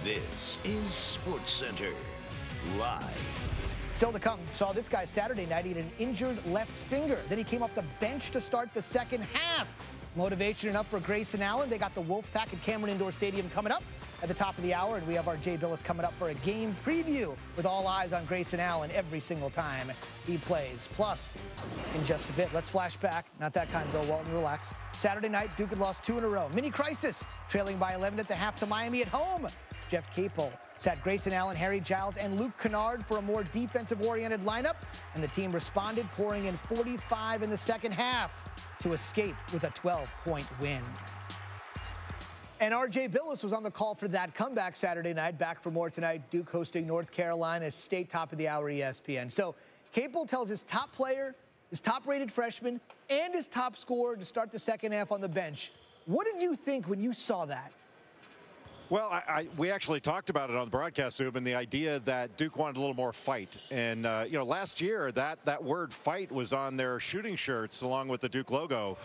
This is SportsCenter Live. Still to come, saw this guy Saturday night. He had an injured left finger. Then he came off the bench to start the second half. Motivation enough for Grayson Allen. They got the Wolfpack at Cameron Indoor Stadium coming up at the top of the hour. And we have our Jay Billis coming up for a game preview with all eyes on Grayson Allen every single time he plays. Plus, in just a bit, let's flash back. Not that kind, Bill Walton, relax. Saturday night, Duke had lost 2 in a row. Mini crisis, trailing by 11 at the half to Miami at home. Jeff Capel sat Grayson Allen, Harry Giles, and Luke Kennard for a more defensive-oriented lineup, and the team responded, pouring in 45 in the second half to escape with a 12-point win. And RJ Billis was on the call for that comeback Saturday night. Back for more tonight. Duke hosting North Carolina State, top of the hour ESPN. So Capel tells his top player, his top-rated freshman, and his top scorer to start the second half on the bench. What did you think when you saw that? Well, we actually talked about it on the broadcast, Zubin, the idea that Duke wanted a little more fight. And, last year, that word fight was on their shooting shirts along with the Duke logo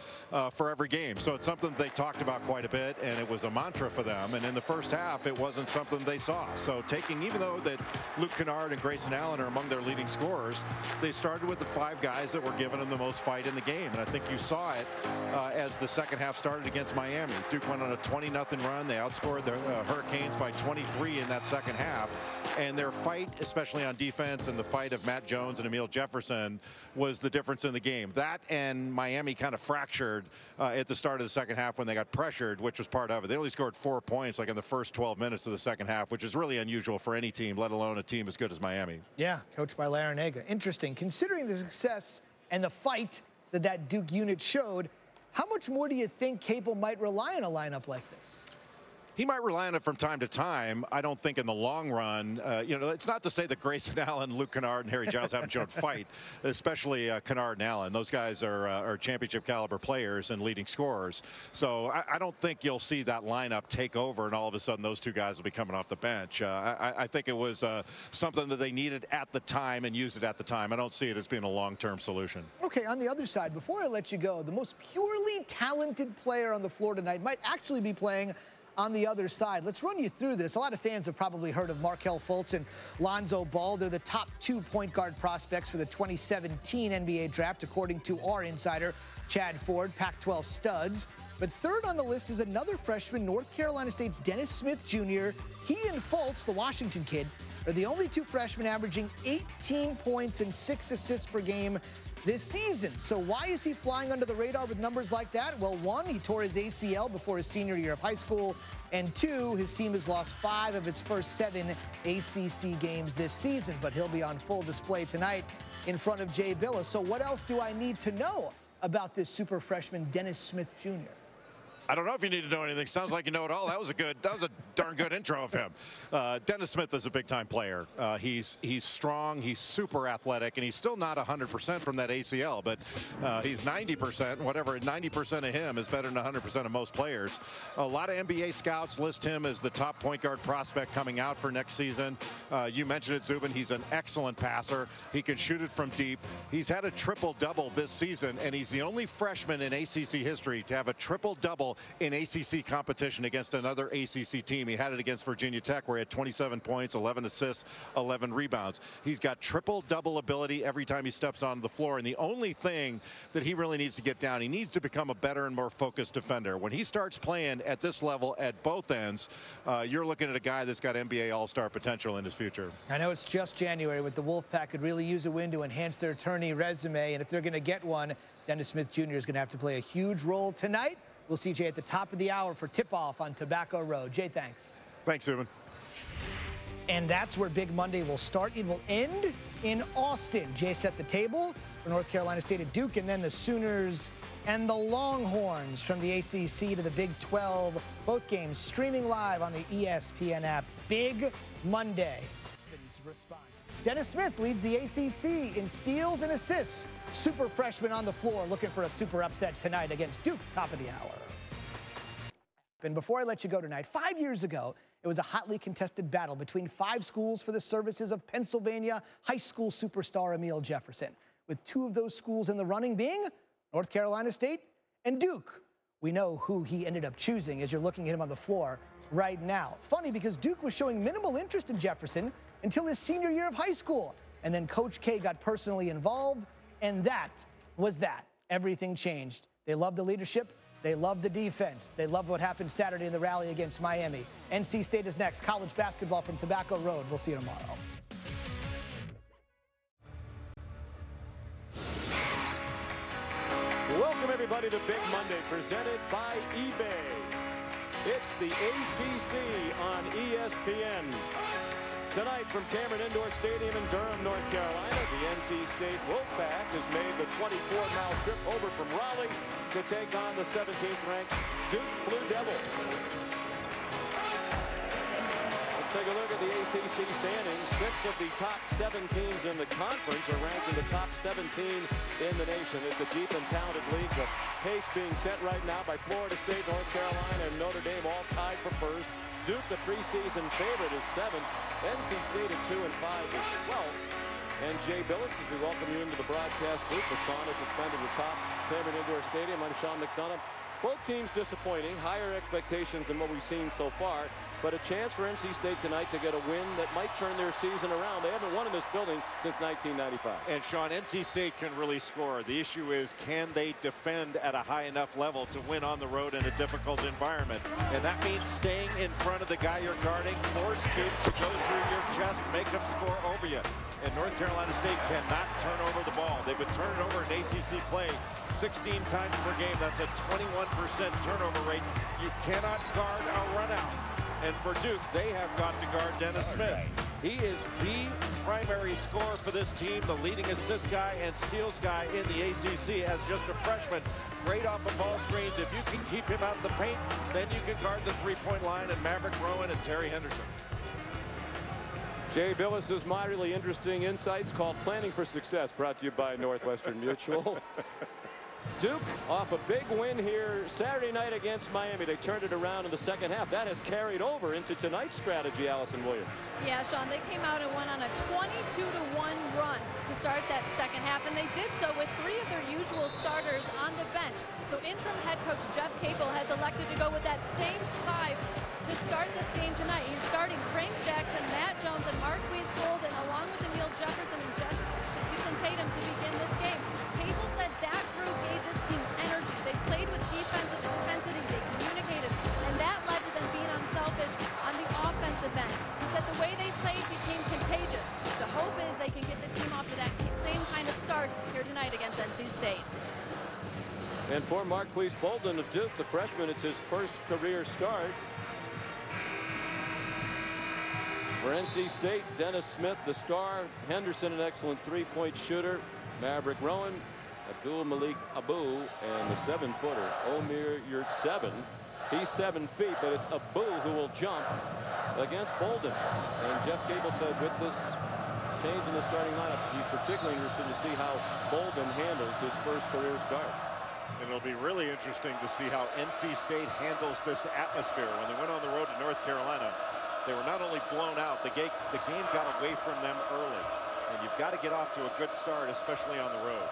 for every game. So it's something they talked about quite a bit, and it was a mantra for them. And in the first half, it wasn't something they saw. So even though that Luke Kennard and Grayson Allen are among their leading scorers, they started with the 5 guys that were giving them the most fight in the game. And I think you saw it as the second half started against Miami. Duke went on a 20-0 run. They outscored the Hurricanes by 23 in that second half, and their fight, especially on defense, and the fight of Matt Jones and Emil Jefferson was the difference in the game. That and Miami kind of fractured at the start of the second half when they got pressured, which was part of it. They only scored 4 points like in the first 12 minutes of the second half, which is really unusual for any team, let alone a team as good as Miami. Yeah, coached by Larinaga. Interesting. Considering the success and the fight that Duke unit showed, how much more do you think Capel might rely on a lineup like this? He might rely on it from time to time. I don't think in the long run, it's not to say that Grayson Allen, Luke Kennard, and Harry Giles haven't shown fight, especially Kennard and Allen. Those guys are championship caliber players and leading scorers. So I don't think you'll see that lineup take over and all of a sudden those 2 guys will be coming off the bench. I think it was something that they needed at the time and used it at the time. I don't see it as being a long-term solution. Okay, on the other side, before I let you go, the most purely talented player on the floor tonight might actually be playing on the other side. Let's run you through this. A lot of fans have probably heard of Markelle Fultz and Lonzo Ball. They're the top 2 point guard prospects for the 2017 NBA draft, according to our insider, Chad Ford, Pac-12 studs. But third on the list is another freshman, North Carolina State's Dennis Smith Jr. He and Fultz, the Washington kid, are the only 2 freshmen averaging 18 points and 6 assists per game this season. So why is he flying under the radar with numbers like that? Well, 1, he tore his ACL before his senior year of high school, and 2, his team has lost 5 of its first 7 ACC games this season, but he'll be on full display tonight in front of Jay Billis. So what else do I need to know about this super freshman, Dennis Smith Jr.? I don't know if you need to know anything. Sounds like you know it all. That was a darn good intro of him. Dennis Smith is a big-time player. He's strong. He's super athletic, and he's still not 100% from that ACL, but he's 90%. Whatever, 90% of him is better than 100% of most players. A lot of NBA scouts list him as the top point guard prospect coming out for next season. You mentioned it, Zubin. He's an excellent passer. He can shoot it from deep. He's had a triple-double this season, and he's the only freshman in ACC history to have a triple-double in ACC competition against another ACC team. He had it against Virginia Tech, where he had 27 points, 11 assists, 11 rebounds. He's got triple-double ability every time he steps onto the floor, and the only thing that he really needs to get down, he needs to become a better and more focused defender. When he starts playing at this level at both ends, you're looking at a guy that's got NBA All-Star potential in his future. I know it's just January, but the Wolfpack could really use a win to enhance their tourney resume, and if they're going to get one, Dennis Smith Jr. is going to have to play a huge role tonight. We'll see Jay at the top of the hour for tip-off on Tobacco Road. Jay, thanks. Thanks, Zubin. And that's where Big Monday will start. It will end in Austin. Jay set the table for North Carolina State at Duke, and then the Sooners and the Longhorns from the ACC to the Big 12. Both games streaming live on the ESPN app. Big Monday. Response. Dennis Smith leads the ACC in steals and assists. Super freshman on the floor looking for a super upset tonight against Duke, top of the hour. And before I let you go tonight, 5 years ago, it was a hotly contested battle between 5 schools for the services of Pennsylvania high school superstar Emil Jefferson, with 2 of those schools in the running being North Carolina State and Duke. We know who he ended up choosing as you're looking at him on the floor. right now. Funny because Duke was showing minimal interest in Jefferson until his senior year of high school. And then Coach K got personally involved, and that was that. Everything changed. They love the leadership. They love the defense. They love what happened Saturday in the rally against Miami. NC State is next. College basketball from Tobacco Road. We'll see you tomorrow. Welcome, everybody, to Big Monday, presented by eBay. It's the ACC on ESPN. Tonight from Cameron Indoor Stadium in Durham, North Carolina, the NC State Wolfpack has made the 24-mile trip over from Raleigh to take on the 17th-ranked Duke Blue Devils. Take a look at the ACC standings. 6 of the top 7 teams in the conference are ranked in the top 17 in the nation. It's a deep and talented league. The pace being set right now by Florida State, North Carolina, and Notre Dame all tied for first. Duke, the preseason favorite, is 7th. NC State at 2 and 5 is 12th. And Jay Billis, as we welcome you into the broadcast booth. The sauna is suspended atop Cameron Indoor Stadium. I'm Sean McDonough. Both teams disappointing, higher expectations than what we've seen so far, but a chance for NC State tonight to get a win that might turn their season around. They haven't won in this building since 1995. And Sean, NC State can really score. The issue is, can they defend at a high enough level to win on the road in a difficult environment? And that means staying in front of the guy you're guarding, force Duke to go through your chest, make them score over you. And North Carolina State cannot turn over the ball. They've been turning over in ACC play 16 times per game. That's a 21% turnover rate. You cannot guard a run out. And for Duke, they have got to guard Dennis Smith. He is the primary scorer for this team, the leading assist guy and steals guy in the ACC as just a freshman. Great off the ball screens. If you can keep him out of the paint, then you can guard the three-point line and Maverick Rowan and Terry Henderson. Jay Billis's mildly interesting insights called Planning for Success, brought to you by Northwestern Mutual. Duke off a big win here Saturday night against Miami. They turned it around in the second half. That has carried over into tonight's strategy, Allison Williams. Yeah, Sean, they came out and went on a 22-1 run to start that second half, and they did so with 3 of their usual starters on the bench. So interim head coach Jeff Capel has elected to go with that same 5 to start this game tonight. He's starting Frank Jackson, Matt Jones, and Marquise Golden, along with Emil Jefferson and Jason Tatum to begin this game. Capel said that group gave this team energy. They played with defensive intensity. They communicated, and that led to them being unselfish on the offensive end. He said the way they played became contagious. The hope is they can get the team off to that same kind of start here tonight against NC State. And for Marquise Bolden of Duke, the freshman, it's his first career start. For NC State, Dennis Smith, the star. Henderson, an excellent three-point shooter. Maverick Rowan, Abdul Malik Abu, and the 7-footer, Omer Yurtseven. He's 7 feet, but it's Abu who will jump against Bolden. And Jeff Capel said with this change in the starting lineup, he's particularly interested to see how Bolden handles his first career start. And it'll be really interesting to see how NC State handles this atmosphere. When they went on the road to North Carolina, they were not only blown out, the game got away from them early. And you've got to get off to a good start, especially on the road.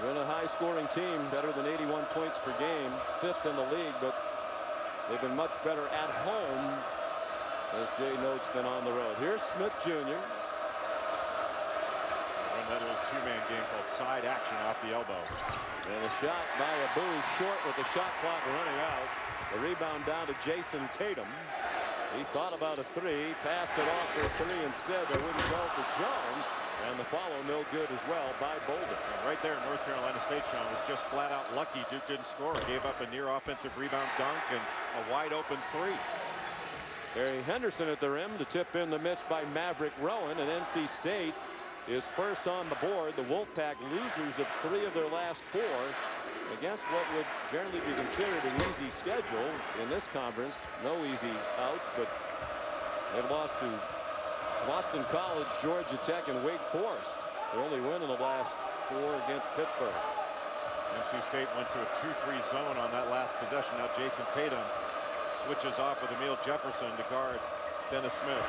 They're in a high-scoring team, better than 81 points per game, 5th in the league, but they've been much better at home, as Jay notes, than on the road. Here's Smith Jr. Run that little 2-man game called side action off the elbow. And a shot by Abu, short with the shot clock running out. The rebound down to Jason Tatum. He thought about a 3, passed it off for a 3 instead. They wouldn't go for Jones, and the follow no good as well by Bolden. And right there, North Carolina State, Sean, was just flat out lucky Duke didn't score. Gave up a near offensive rebound dunk and a wide open 3. Terry Henderson at the rim. The tip in, the miss by Maverick Rowan, and NC State is first on the board. The Wolfpack losers of 3 of their last 4 against what would generally be considered an easy schedule in this conference. No easy outs, but they've lost to Boston College, Georgia Tech, and Wake Forest. Their only win in the last 4 against Pittsburgh. NC State went to a 2-3 zone on that last possession. Now Jason Tatum switches off with Emil Jefferson to guard Dennis Smith.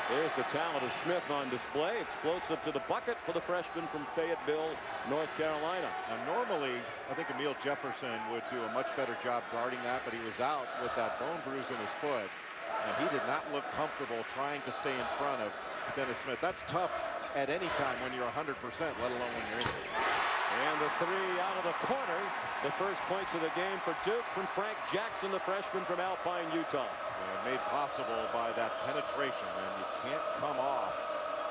There's the talent of Smith on display. Explosive to the bucket for the freshman from Fayetteville, North Carolina. Now, normally, I think Emil Jefferson would do a much better job guarding that, but he was out with that bone bruise in his foot, and he did not look comfortable trying to stay in front of Dennis Smith. That's tough at any time when you're 100%, let alone when you're injured. And the three out of the corner. The first points of the game for Duke from Frank Jackson, the freshman from Alpine, Utah. Made possible by that penetration, and you can't come off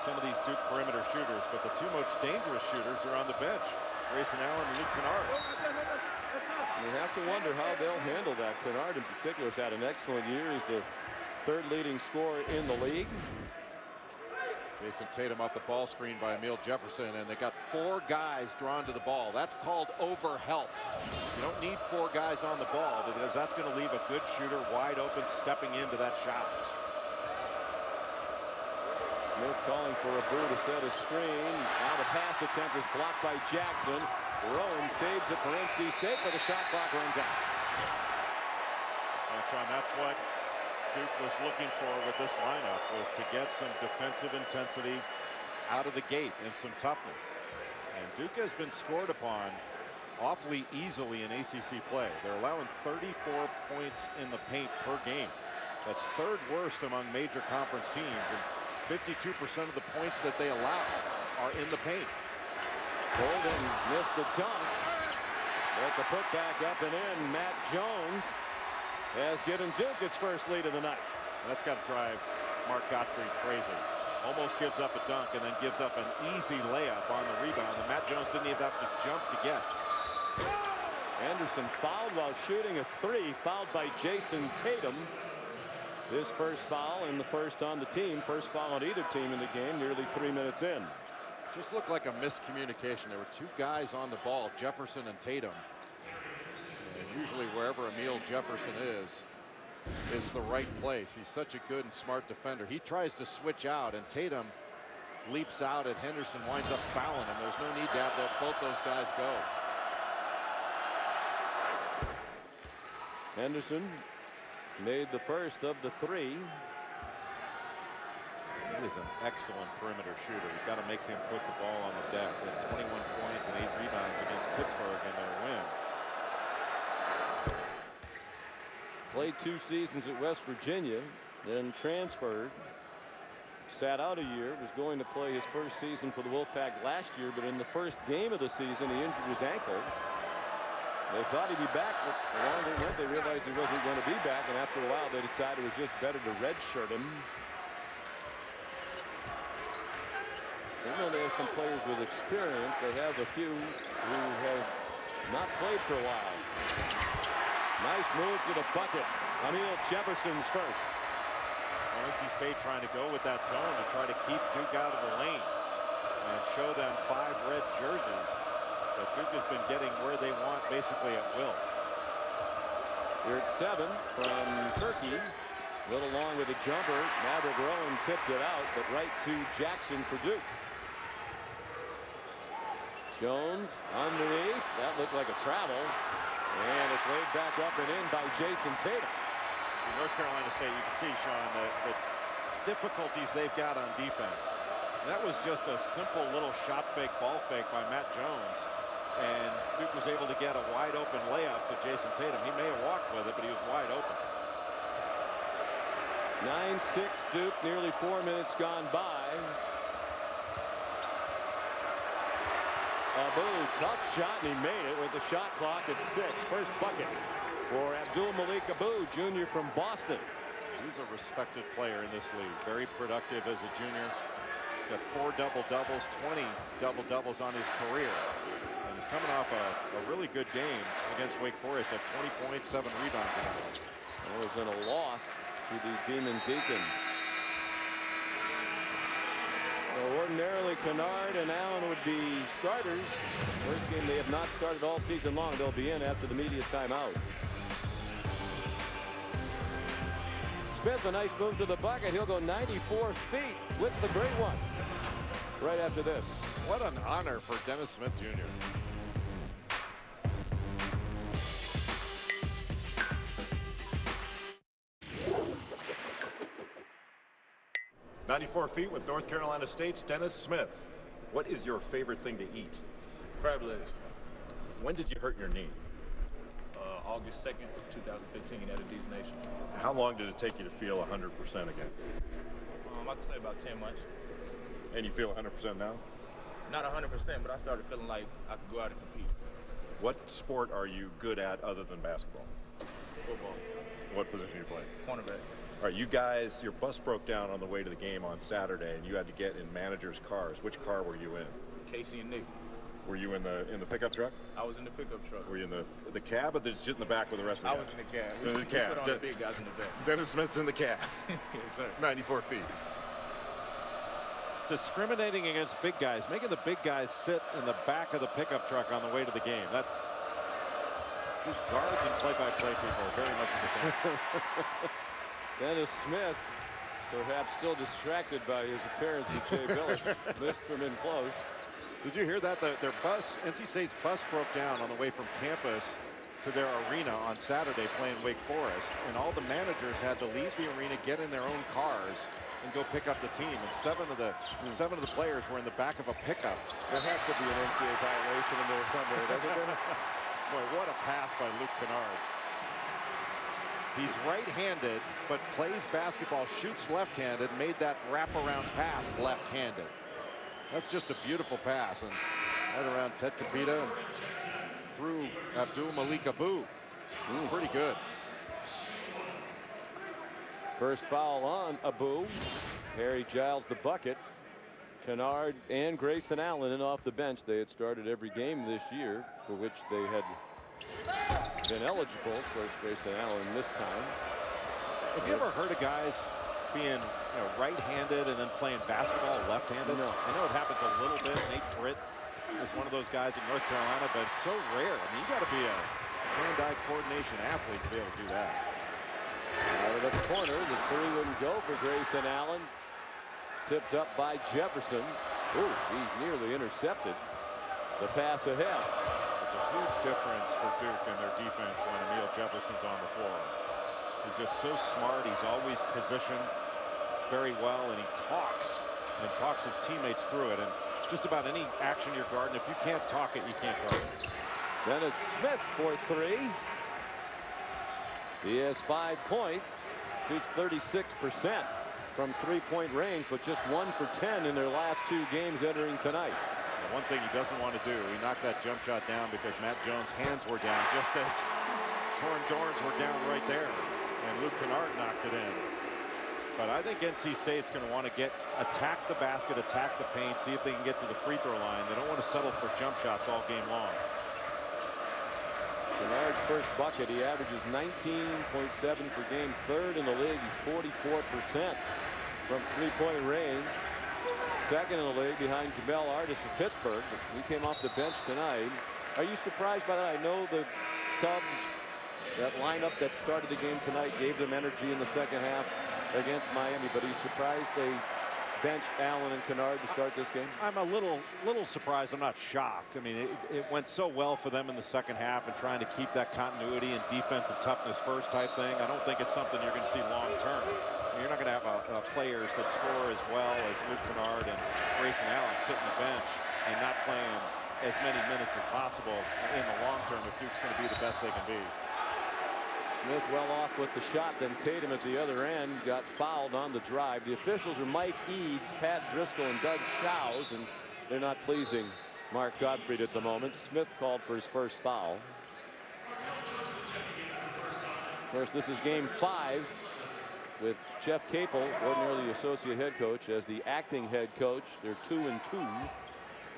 some of these Duke perimeter shooters, but the two most dangerous shooters are on the bench, Grayson Allen and Luke Kennard. You have to wonder how they'll handle that. Kennard in particular has had an excellent year. He's the third leading scorer in the league. Jason Tatum off the ball screen by Emil Jefferson, and they got 4 guys drawn to the ball. That's called overhelp. You don't need 4 guys on the ball because that's going to leave a good shooter wide open stepping into that shot. Smith calling for Abu to set a screen. Now the pass attempt is blocked by Jackson. Rowan saves it for NC State, but the shot clock runs out. And Sean, that's what Duke was looking for with this lineup, was to get some defensive intensity out of the gate and some toughness. And Duke has been scored upon awfully easily in ACC play. They're allowing 34 points in the paint per game. That's 3rd worst among major conference teams, and 52% of the points that they allow are in the paint. Golden missed the dunk. But the putback up and in. Matt Jones has given Duke its first lead of the night. That's got to drive Mark Gottfried crazy. Almost gives up a dunk and then gives up an easy layup on the rebound that Matt Jones didn't even have to jump to get. Anderson fouled while shooting a 3, fouled by Jason Tatum. His first foul and the first on the team. First foul on either team in the game, nearly 3 minutes in. Just looked like a miscommunication. There were 2 guys on the ball, Jefferson and Tatum. And usually wherever Emil Jefferson is the right place. He's such a good and smart defender. He tries to switch out, and Tatum leaps out, and Henderson winds up fouling him. There's no need to have both those guys go. Henderson made the first of the 3. He is an excellent perimeter shooter. You've got to make him put the ball on the deck. He had 21 points and 8 rebounds against Pittsburgh in their win. Played 2 seasons at West Virginia, then transferred. Sat out a year, was going to play his first season for the Wolfpack last year, but in the first game of the season, he injured his ankle. They thought he'd be back, but the longer it went, they realized he wasn't going to be back, and after a while, they decided it was just better to redshirt him. Even though they have some players with experience, they have a few who have not played for a while. Nice move to the bucket. Emil Jefferson's first. NC State trying to go with that zone to try to keep Duke out of the lane and show them 5 red jerseys. But Duke has been getting where they want basically at will. Here at 7 from Turkey. Little long with a jumper. Maverick Rowan tipped it out, but right to Jackson for Duke. Jones underneath. That looked like a travel. And it's laid back up and in by Jason Tatum. In North Carolina State, you can see, Sean, the difficulties they've got on defense. That was just a simple little shot fake, ball fake by Matt Jones. And Duke was able to get a wide open layup to Jason Tatum. He may have walked with it, but he was wide open. 9-6 Duke, nearly 4 minutes gone by. Abu, tough shot, and he made it with the shot clock at 6. First bucket for Abdul Malik Abu, junior from Boston. He's a respected player in this league. Very productive as a junior. He's got 4 double-doubles, 20 double-doubles on his career. And he's coming off a really good game against Wake Forest at 20 points, 7 rebounds in that one. It was in a loss to the Demon Deacons. So ordinarily Kennard and Allen would be starters. First game they have not started all season long. They'll be in after the media timeout. Smith, a nice move to the bucket. He'll go 94 feet with the great one. Right after this. What an honor for Dennis Smith Jr. 94 feet with North Carolina State's Dennis Smith. What is your favorite thing to eat? Crab legs. When did you hurt your knee? August 2nd, 2015 at a D's Nation. How long did it take you to feel 100% again? I could say about 10 months. And you feel 100% now? Not 100%, but I started feeling like I could go out and compete. What sport are you good at other than basketball? Football. What position do you play? Cornerback. All right, you guys, your bus broke down on the way to the game on Saturday, and you had to get in managers' cars. Which car were you in? Casey and Nick. Were you in the pickup truck? I was in the pickup truck. Were you in the cab, or did you sit in the back with the rest of the I guys? was in the cab. In the cab. Put on the big guys in the back. Dennis Smith's in the cab. Yes, sir. 94 feet. Discriminating against big guys, making the big guys sit in the back of the pickup truck on the way to the game. That's these guards and play-by-play people are very much the same. Dennis Smith, perhaps still distracted by his appearance with Jay Billis, missed from in close. Did you hear that? Their bus, NC State's bus, broke down on the way from campus to their arena on Saturday playing Wake Forest, and all the managers had to leave the arena, get in their own cars, and go pick up the team. And seven of the players were in the back of a pickup. There has to be an NCAA violation in there somewhere, doesn't there? Boy, what a pass by Luke Kennard. He's right-handed, but plays basketball, shoots left-handed, made that wraparound pass left-handed. That's just a beautiful pass, and right around Ted Kapita and through Abdul Malik Abu. It's pretty good. First foul on Abu. Harry Giles the bucket. Kennard and Grayson Allen in off the bench. They had started every game this year for which they had been eligible. Of course, Grayson Allen this time. Have you ever heard of guys being right-handed and then playing basketball left-handed? No. I know it happens a little bit. Nate Britt is one of those guys in North Carolina, but it's so rare. I mean, you got to be a hand-eye coordination athlete to be able to do that. Out of the corner, the three wouldn't go for Grayson Allen. Tipped up by Jefferson. Ooh, he nearly intercepted the pass ahead. It's a huge difference for Duke and their defense when Emil Jefferson's on the floor. He's just so smart. He's always positioned very well, and he talks his teammates through it. And just about any action you're guarding, if you can't talk it, you can't guard it. Dennis Smith for three. He has 5 points, shoots 36% from three-point range, but just 1 for 10 in their last 2 games entering tonight. The one thing he doesn't want to do, he knocked that jump shot down because Matt Jones' hands were down, just as Torrin Dorrance were down right there, and Luke Kennard knocked it in. But I think NC State's going to want to attack the basket, attack the paint, see if they can get to the free throw line. They don't want to settle for jump shots all game long. Kennard's first bucket, he averages 19.7 per game, third in the league. He's 44% from three-point range. Second in the league behind Jamel Artis of Pittsburgh. But he came off the bench tonight. Are you surprised by that? I know the subs, that lineup that started the game tonight, gave them energy in the second half against Miami, but are you surprised they benched Allen and Kennard to start this game? I'm a little surprised. I'm not shocked. I mean, it went so well for them in the second half and trying to keep that continuity and defensive toughness first type thing. I don't think it's something you're going to see long term. You're not going to have players that score as well as Luke Kennard and Grayson Allen sitting the bench and not playing as many minutes as possible in the long term if Duke's going to be the best they can be. Smith well off with the shot, then Tatum at the other end got fouled on the drive. The officials are Mike Eads, Pat Driscoll, and Doug Shows, and they're not pleasing Mark Gottfried at the moment. Smith called for his first foul. Of course, this is game 5 with Jeff Capel, ordinarily associate head coach, as the acting head coach. They're 2-2.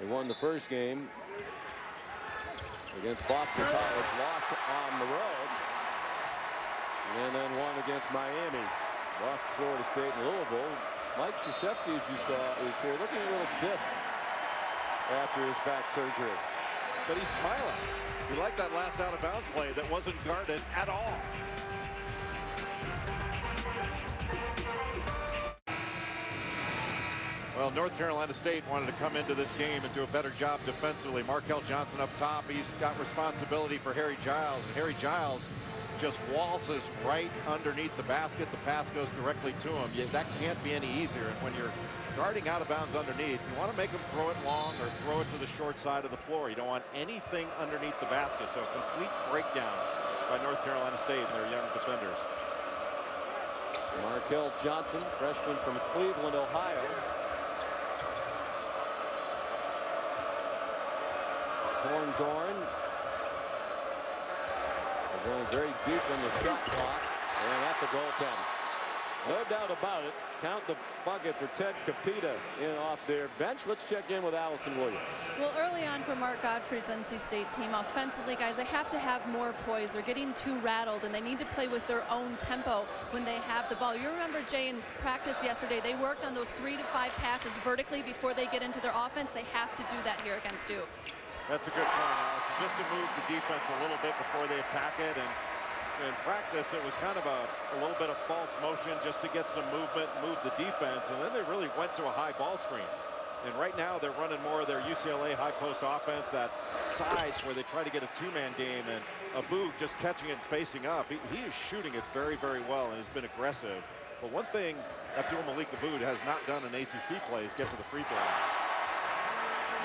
They won the first game against Boston College, lost on the road, and then won against Miami. Lost to Florida State and Louisville. Mike Krzyzewski, as you saw, is here looking a little stiff after his back surgery. But he's smiling. You like that last out of bounds play that wasn't guarded at all. Well, North Carolina State wanted to come into this game and do a better job defensively. Markel Johnson up top. He's got responsibility for Harry Giles. And Harry Giles just waltzes right underneath the basket. The pass goes directly to him. That can't be any easier. And when you're guarding out of bounds underneath, you want to make him throw it long or throw it to the short side of the floor. You don't want anything underneath the basket. So a complete breakdown by North Carolina State and their young defenders. Markel Johnson, freshman from Cleveland, Ohio. Torn Dorn. They're going very deep in the shot clock, and that's a goaltend. No doubt about it. Count the bucket for Ted Capita in off their bench. Let's check in with Allison Williams. Well, early on for Mark Gottfried's NC State team, offensively, guys, they have to have more poise. They're getting too rattled, and they need to play with their own tempo when they have the ball. You remember, Jay, in practice yesterday, they worked on those 3 to 5 passes vertically before they get into their offense. They have to do that here against Duke. That's a good point, Allison. Just to move the defense a little bit before they attack it. And in practice, it was kind of a little bit of false motion just to get some movement, move the defense. And then they really went to a high ball screen. And right now, they're running more of their UCLA high post offense, that sides where they try to get a two-man game. And Abu just catching it and facing up. He is shooting it very, very well and has been aggressive. But one thing Abdul Malik Abu has not done in ACC play is get to the free throw line.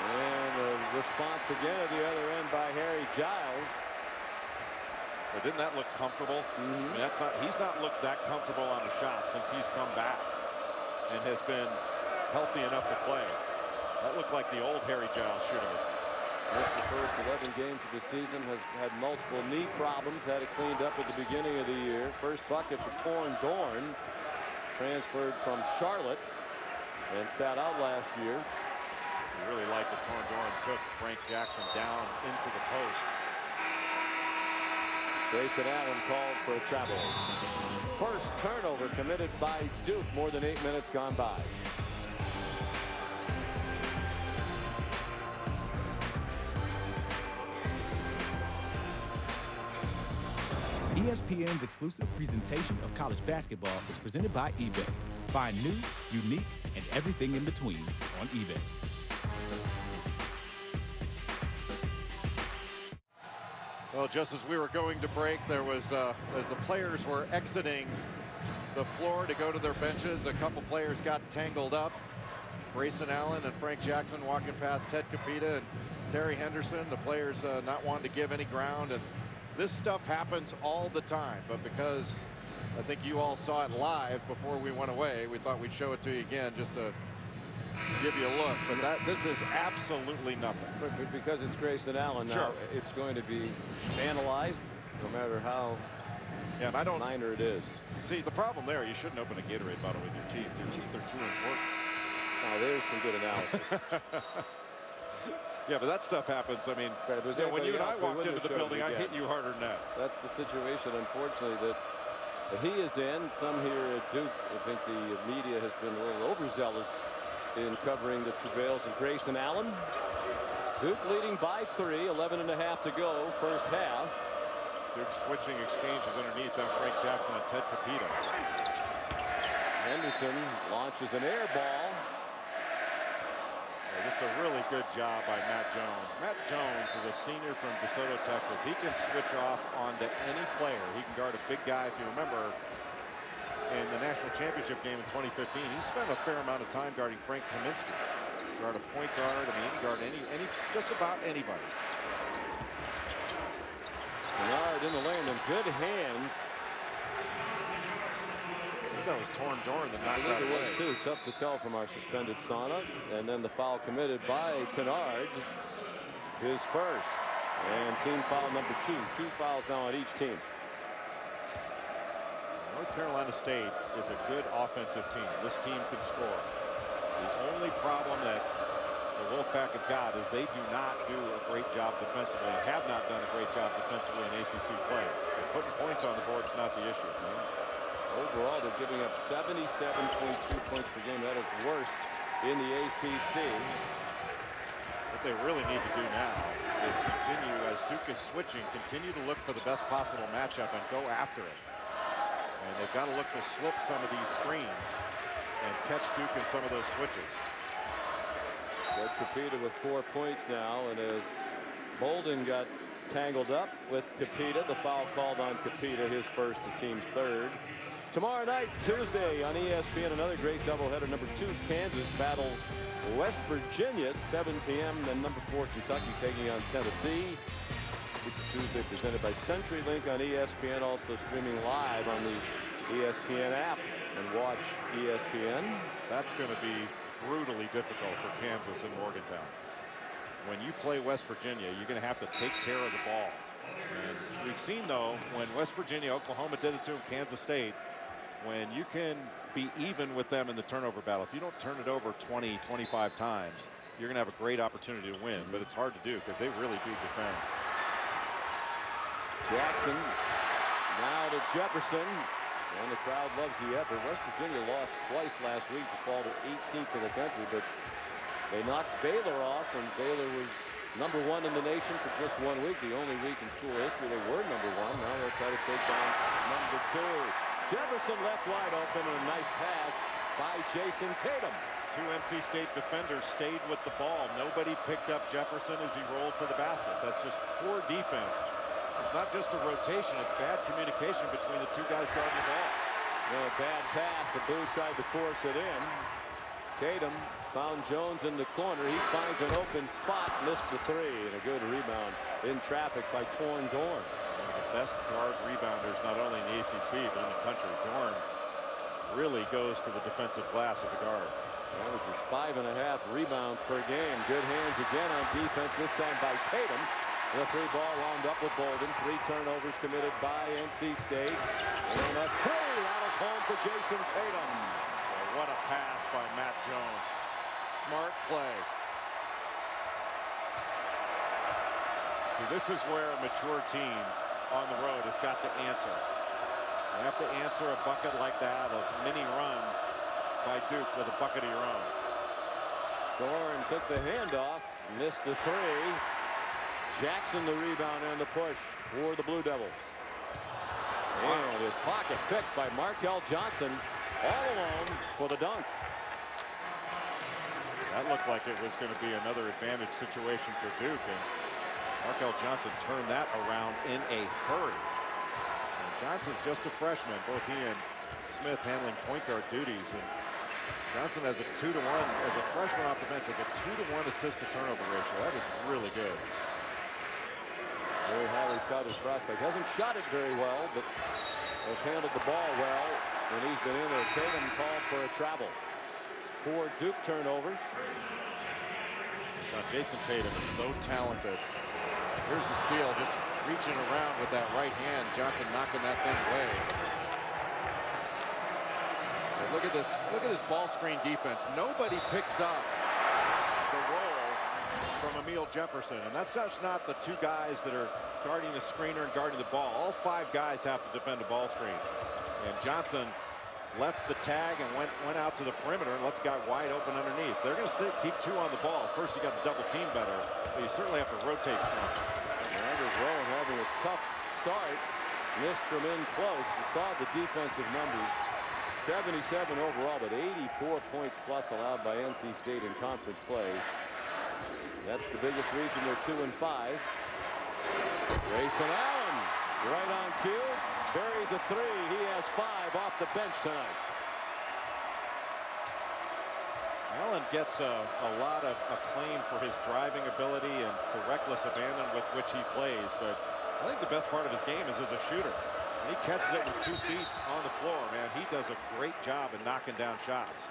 And a response again at the other end by Harry Giles. But didn't that look comfortable? I mean, he's not looked that comfortable on a shot since he's come back and has been healthy enough to play. That looked like the old Harry Giles shooting it. Missed the first 11 games of the season, has had multiple knee problems, had it cleaned up at the beginning of the year. First bucket for Torn Dorn, transferred from Charlotte and sat out last year. I really like that Torn Dorn took Frank Jackson down into the post. Grayson Allen called for a travel. First turnover committed by Duke, more than 8 minutes gone by. ESPN's exclusive presentation of college basketball is presented by eBay. Find new, unique, and everything in between on eBay. Well, just as we were going to break, there was, as the players were exiting the floor to go to their benches, a couple players got tangled up. Grayson Allen and Frank Jackson walking past Ted Capita and Terry Henderson, the players not wanting to give any ground. And this stuff happens all the time, but because I think you all saw it live before we went away, we thought we'd show it to you again just to give you a look. But this is absolutely nothing. But because it's Grayson Allen now, sure, it's going to be analyzed no matter how minor it is. See, the problem there, you shouldn't open a Gatorade bottle with your teeth. Your teeth are too important. Now, there's some good analysis. Yeah, but that stuff happens. I mean, when you and I walked into the building, I hit you harder than that. That's the situation, unfortunately, that he is in. Some here at Duke, I think the media has been a little overzealous in covering the travails of Grayson Allen. Duke leading by 3, 11 and a half to go, first half. Duke switching exchanges underneath on Frank Jackson and Ted Capita. Henderson launches an air ball. This is a really good job by Matt Jones. Matt Jones is a senior from DeSoto, Texas. He can switch off onto any player. He can guard a big guy. If you remember, in the national championship game in 2015, he spent a fair amount of time guarding Frank Kaminsky. Guard a point guard. I mean, he can guard just about anybody. Bernard in the lane in good hands. That was Torn Dorn that knocked that it away. was too. Tough to tell from our suspended sauna. And then the foul committed by Kennard, his first. And team foul number 2. 2 fouls now on each team. North Carolina State is a good offensive team. This team can score. The only problem that the Wolfpack have got is they do not do a great job defensively and have not done a great job defensively in ACC play. And putting points on the board is not the issue. Overall, they're giving up 77.2 points per game. That is worst in the ACC. What they really need to do now is continue, as Duke is switching, continue to look for the best possible matchup and go after it. And they've got to look to slip some of these screens and catch Duke in some of those switches. Ted Capita with 4 points now, and as Bolden got tangled up with Capita. The foul called on Capita, his first, the team's third. Tomorrow night, Tuesday on ESPN, another great doubleheader. Number 2, Kansas battles West Virginia at 7 p.m. Then number 4, Kentucky taking on Tennessee. Super Tuesday presented by CenturyLink on ESPN, also streaming live on the ESPN app. And watch ESPN. That's going to be brutally difficult for Kansas and Morgantown. When you play West Virginia, you're going to have to take care of the ball. And we've seen, though, when West Virginia, Oklahoma did it to Kansas State, when you can be even with them in the turnover battle, if you don't turn it over 20, 25 times, you're going to have a great opportunity to win. But it's hard to do because they really do defend. Jackson now to Jefferson. And the crowd loves the effort. West Virginia lost twice last week to fall to 18th in the country, but they knocked Baylor off, and Baylor was #1 in the nation for just 1 week, the only week in school history they were #1. Now they'll try to take down #2. Jefferson left wide open, and a nice pass by Jason Tatum. 2 NC State defenders stayed with the ball. Nobody picked up Jefferson as he rolled to the basket. That's just poor defense. It's not just a rotation, it's bad communication between the 2 guys guarding the ball. A bad pass. Abu tried to force it in. Tatum found Jones in the corner. He finds an open spot, missed the 3, and a good rebound in traffic by Torn Dorn. One of the best guard rebounders, not only in the ACC, but in the country. Dorn really goes to the defensive glass as a guard. Averages 5.5 rebounds per game. Good hands again on defense, this time by Tatum. The 3-ball wound up with Bolden. 3 turnovers committed by NC State. And a 3 rattles home for Jason Tatum. Well, what a pass by Matt Jones. Smart play. See, this is where a mature team on the road has got to answer. You have to answer a bucket like that, a mini run by Duke with a bucket of your own. Dorn took the handoff, missed the 3. Jackson the rebound and the push for the Blue Devils. And his pocket picked by Markel Johnson, all alone for the dunk. That looked like it was going to be another advantage situation for Duke, and Markel Johnson turned that around in a hurry. And Johnson's just a freshman. Both he and Smith handling point guard duties, and Johnson has a 2-to-1 as a freshman off the bench with a 2-to-1 assist to turnover ratio. That is really good. Very highly touted prospect. Hasn't shot it very well, but has handled the ball well when he's been in there. Tatum called for a travel. 4 Duke turnovers. Now, Jason Tatum is so talented. Here's the steal, just reaching around with that right hand. Johnson knocking that thing away. But look at this. Look at this ball screen defense. Nobody picks up the roll from Emil Jefferson, and that's just not the 2 guys that are guarding the screener and guarding the ball. All 5 guys have to defend a ball screen, and Johnson left the tag and went out to the perimeter and left the guy wide open underneath. They're going to keep 2 on the ball. First, you got to double team better, but you certainly have to rotate strong. Anders Rowan having a tough start, missed from in close. You saw the defensive numbers. 77 overall, but 84 points plus allowed by NC State in conference play. That's the biggest reason they're 2-5. Grayson Allen right on cue. Buries a 3. He has 5 off the bench tonight. Allen gets a lot of acclaim for his driving ability and the reckless abandon with which he plays, but I think the best part of his game is as a shooter. When he catches it with 2 feet on the floor, man, he does a great job of knocking down shots.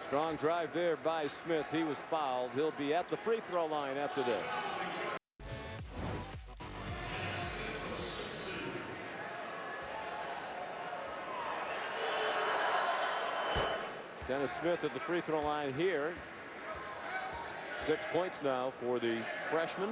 Strong drive there by Smith. He was fouled. He'll be at the free throw line after this. Dennis Smith at the free throw line here. 6 points now for the freshman.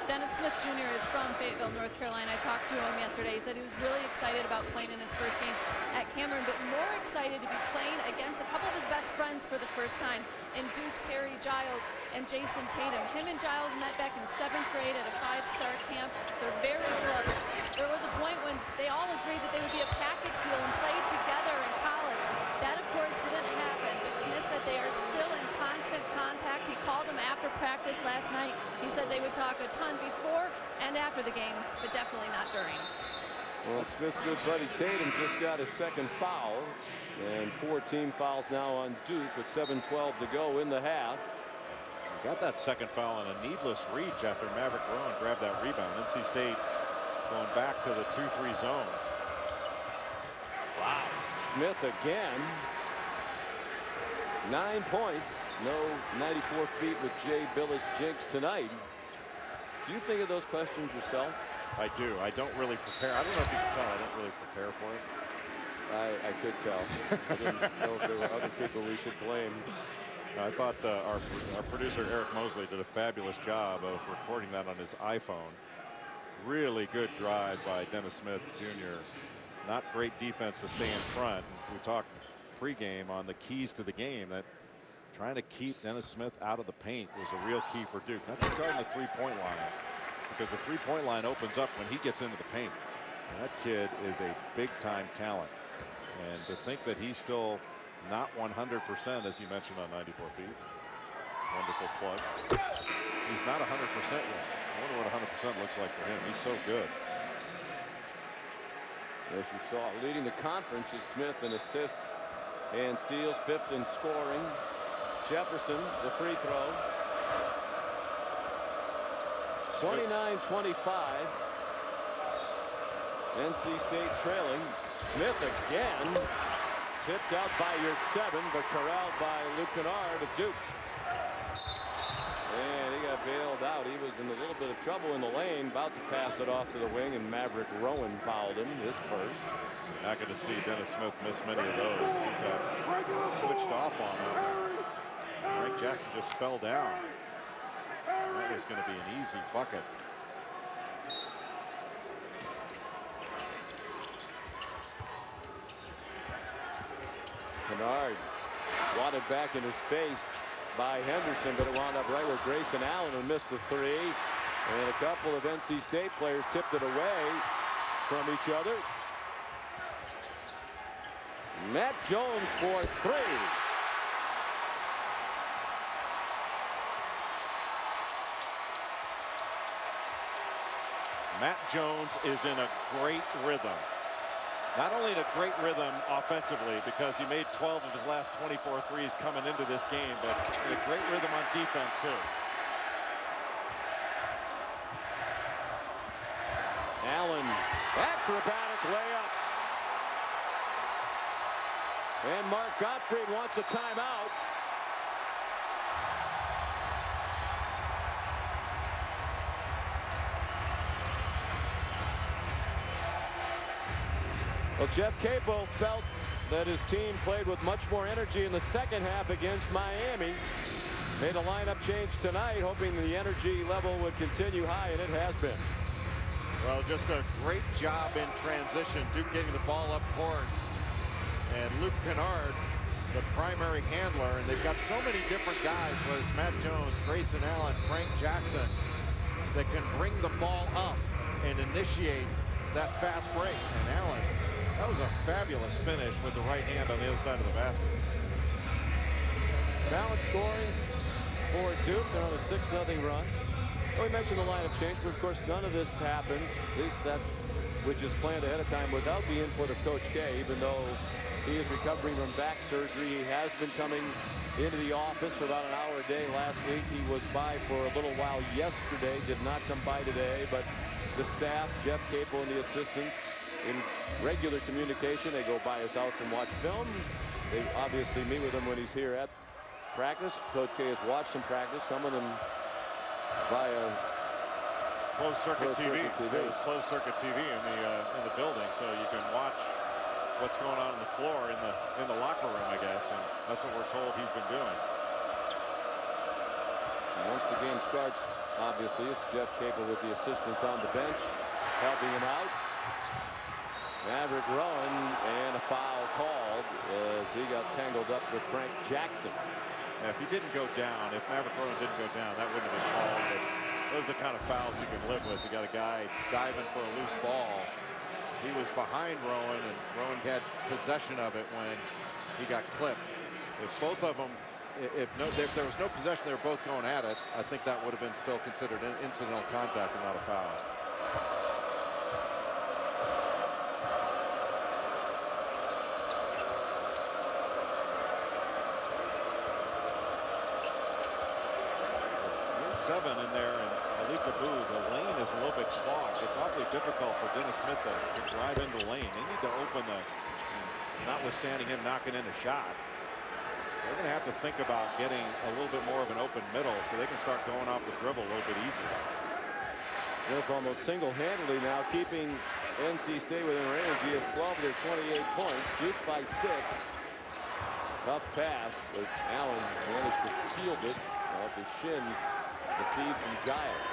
Dennis Smith Smith Jr. is from Fayetteville, North Carolina. I talked to him yesterday. He said he was really excited about playing in his first game at Cameron, but more excited to be playing against a couple of his best friends for the first time in Duke's Harry Giles and Jason Tatum. Him and Giles met back in 7th grade at a 5-star camp. They're very close. There was a point when they all agreed that they would be a package deal and play together in college. That, of course, didn't happen, but Smith said they are still in constant contact. He called him after practice last night. He said they would talk a ton before and after the game, but definitely not during. Well, Smith's good buddy Tatum just got his second foul, and 4 team fouls now on Duke with 7:12 to go in the half. Got that second foul on a needless reach after Maverick Rowan grabbed that rebound. NC State going back to the 2-3 zone. Wow. Smith again. 9 points. No 94 feet with Jay Billis Jinx tonight. Do you think of those questions yourself? I do. I don't really prepare. I don't know if you can tell. I don't really prepare for it. I could tell. I didn't know if there were other people we should blame. I thought our producer Eric Mosley did a fabulous job of recording that on his iPhone. Really good drive by Dennis Smith Jr. Not great defense to stay in front. We talked pregame on the keys to the game, that trying to keep Dennis Smith out of the paint was a real key for Duke. Not just guarding the three-point line, because the three-point line opens up when he gets into the paint. And that kid is a big-time talent. And to think that he's still not 100%, as you mentioned, on 94 feet. Wonderful plug. He's not 100% yet. I wonder what 100% looks like for him. He's so good. As you saw, leading the conference is Smith in assists and steals, 5th in scoring. Jefferson, the free throws. 29-25. NC State trailing. Smith again. Tipped out by Yurtseven, but corralled by Luke Kennard of Duke. And he got bailed out. He was in a little bit of trouble in the lane, about to pass it off to the wing, and Maverick Rowan fouled him, his first. Not going to see Dennis Smith miss many of those. He got switched off on him. Frank Jackson just fell down. That was going to be an easy bucket. Kennard swatted back in his face by Henderson, but it wound up right where Grayson Allen, who missed the 3. And a couple of NC State players tipped it away from each other. Matt Jones for 3. Matt Jones is in a great rhythm. Not only in a great rhythm offensively, because he made 12 of his last 24 threes coming into this game, but in a great rhythm on defense too. Allen, acrobatic layup. And Mark Gottfried wants a timeout. Well, Jeff Capel felt that his team played with much more energy in the second half against Miami. Made a lineup change tonight, hoping the energy level would continue high, and it has been. Well, just a great job in transition. Duke getting the ball up court. And Luke Kennard, the primary handler. And they've got so many different guys, whether it's Matt Jones, Grayson Allen, Frank Jackson, that can bring the ball up and initiate that fast break. And Allen, that was a fabulous finish with the right hand on the other side of the basket. Balanced scoring for Duke. They're on a 6-0 run. Well, we mentioned the lineup change, but of course none of this happens, at least that which is planned ahead of time, without the input of Coach K. Even though he is recovering from back surgery, he has been coming into the office for about an hour a day last week. He was by for a little while yesterday, did not come by today, but the staff, Jeff Capel and the assistants, in regular communication. They go by his house and watch film. They obviously meet with him when he's here at practice. Coach K has watched some practice, some of them via closed circuit TV. There's closed circuit TV in the building, so you can watch what's going on the floor in the locker room, I guess, and that's what we're told he's been doing. Once once the game starts, obviously, it's Jeff Capel with the assistants on the bench, helping him out. Maverick Rowan, and a foul called as he got tangled up with Frank Jackson. Yeah, if he didn't go down, if Maverick Rowan didn't go down, that wouldn't have been called. But those are the kind of fouls you can live with. You got a guy diving for a loose ball. He was behind Rowan, and Rowan had possession of it when he got clipped. If both of them, if there was no possession, they were both going at it, I think that would have been still considered incidental contact and not a foul. Seven in there, and Malik Abu, the lane is a little bit clogged. It's awfully difficult for Dennis Smith to drive into the lane. They need to open the, notwithstanding him knocking in a shot, they're going to have to think about getting a little bit more of an open middle so they can start going off the dribble a little bit easier. Smith almost single-handedly now keeping NC State within range. He has 12 of their 28 points. Duke by 6. Tough pass, but Allen managed to field it off his shins. The feed from Giles.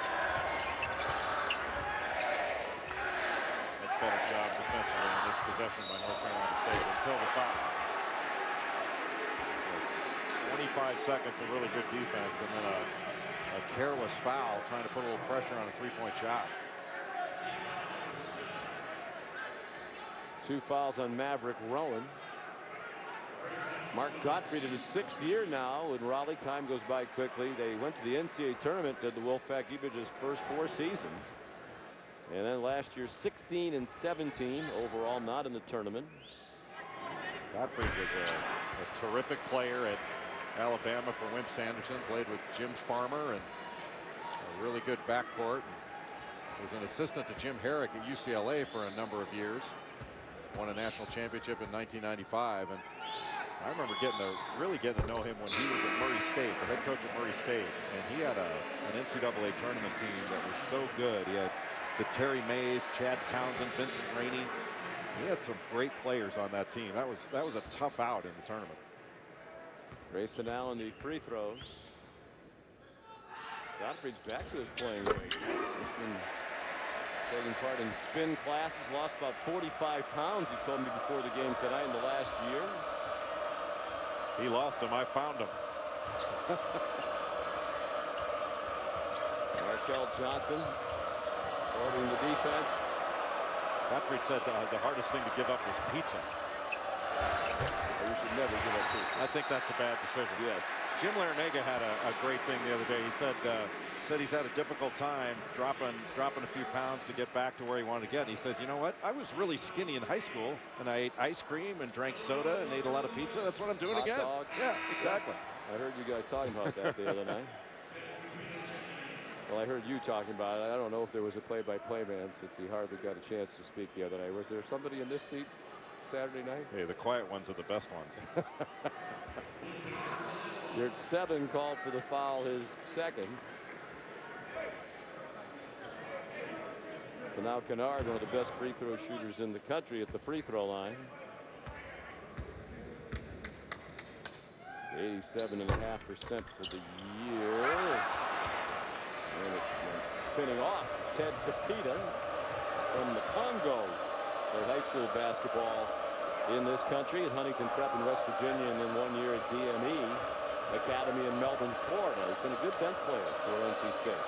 Much better job defensively in this possession by North Carolina State until the foul. 25 seconds of really good defense, and then a careless foul trying to put a little pressure on a three-point shot. 2 fouls on Maverick Rowan. Mark Gottfried in his 6th year now in Raleigh. Time goes by quickly. They went to the NCAA tournament, did the Wolfpack Eagles' first 4 seasons. And then last year 16 and 17 overall, not in the tournament. Gottfried was a terrific player at Alabama for Wimp Sanderson. Played with Jim Farmer and a really good backcourt. Was an assistant to Jim Herrick at UCLA for a number of years. Won a national championship in 1995. And I remember really getting to know him when he was at Murray State, the head coach at Murray State, and he had an NCAA tournament team that was so good. He had the Terry Mays, Chad Townsend, Vincent Rainey. He had some great players on that team. That was a tough out in the tournament. Grayson Allen, the free throws. Gottfried's back to his playing weight. He's been taking part in spin classes, lost about 45 pounds, he told me before the game tonight in the last year. He lost him. I found him. Markel Johnson holding the defense. Gottfried said the hardest thing to give up was pizza. You should never give up pizza. I think that's a bad decision. Yes. Jim Larinaga had a great thing the other day. He said he's had a difficult time dropping a few pounds to get back to where he wanted to get. And he says, you know what? I was really skinny in high school, and I ate ice cream and drank soda and ate a lot of pizza. That's what I'm doing Hot again. dogs. Yeah, exactly. I heard you guys talking about that the other night. Well, I heard you talking about it. I don't know if there was a play-by-play man since he hardly got a chance to speak the other night. Was there somebody in this seat Saturday night? Hey, the quiet ones are the best ones. You're at 7, called for the foul, his 2nd. So now Kennard, one of the best free throw shooters in the country, at the free throw line. 87.5% for the year. And it went spinning off to Ted Capita from the Congo. Played high school basketball in this country at Huntington Prep in West Virginia, and then 1 year at DME Academy in Melbourne, Florida. He's been a good bench player for NC State.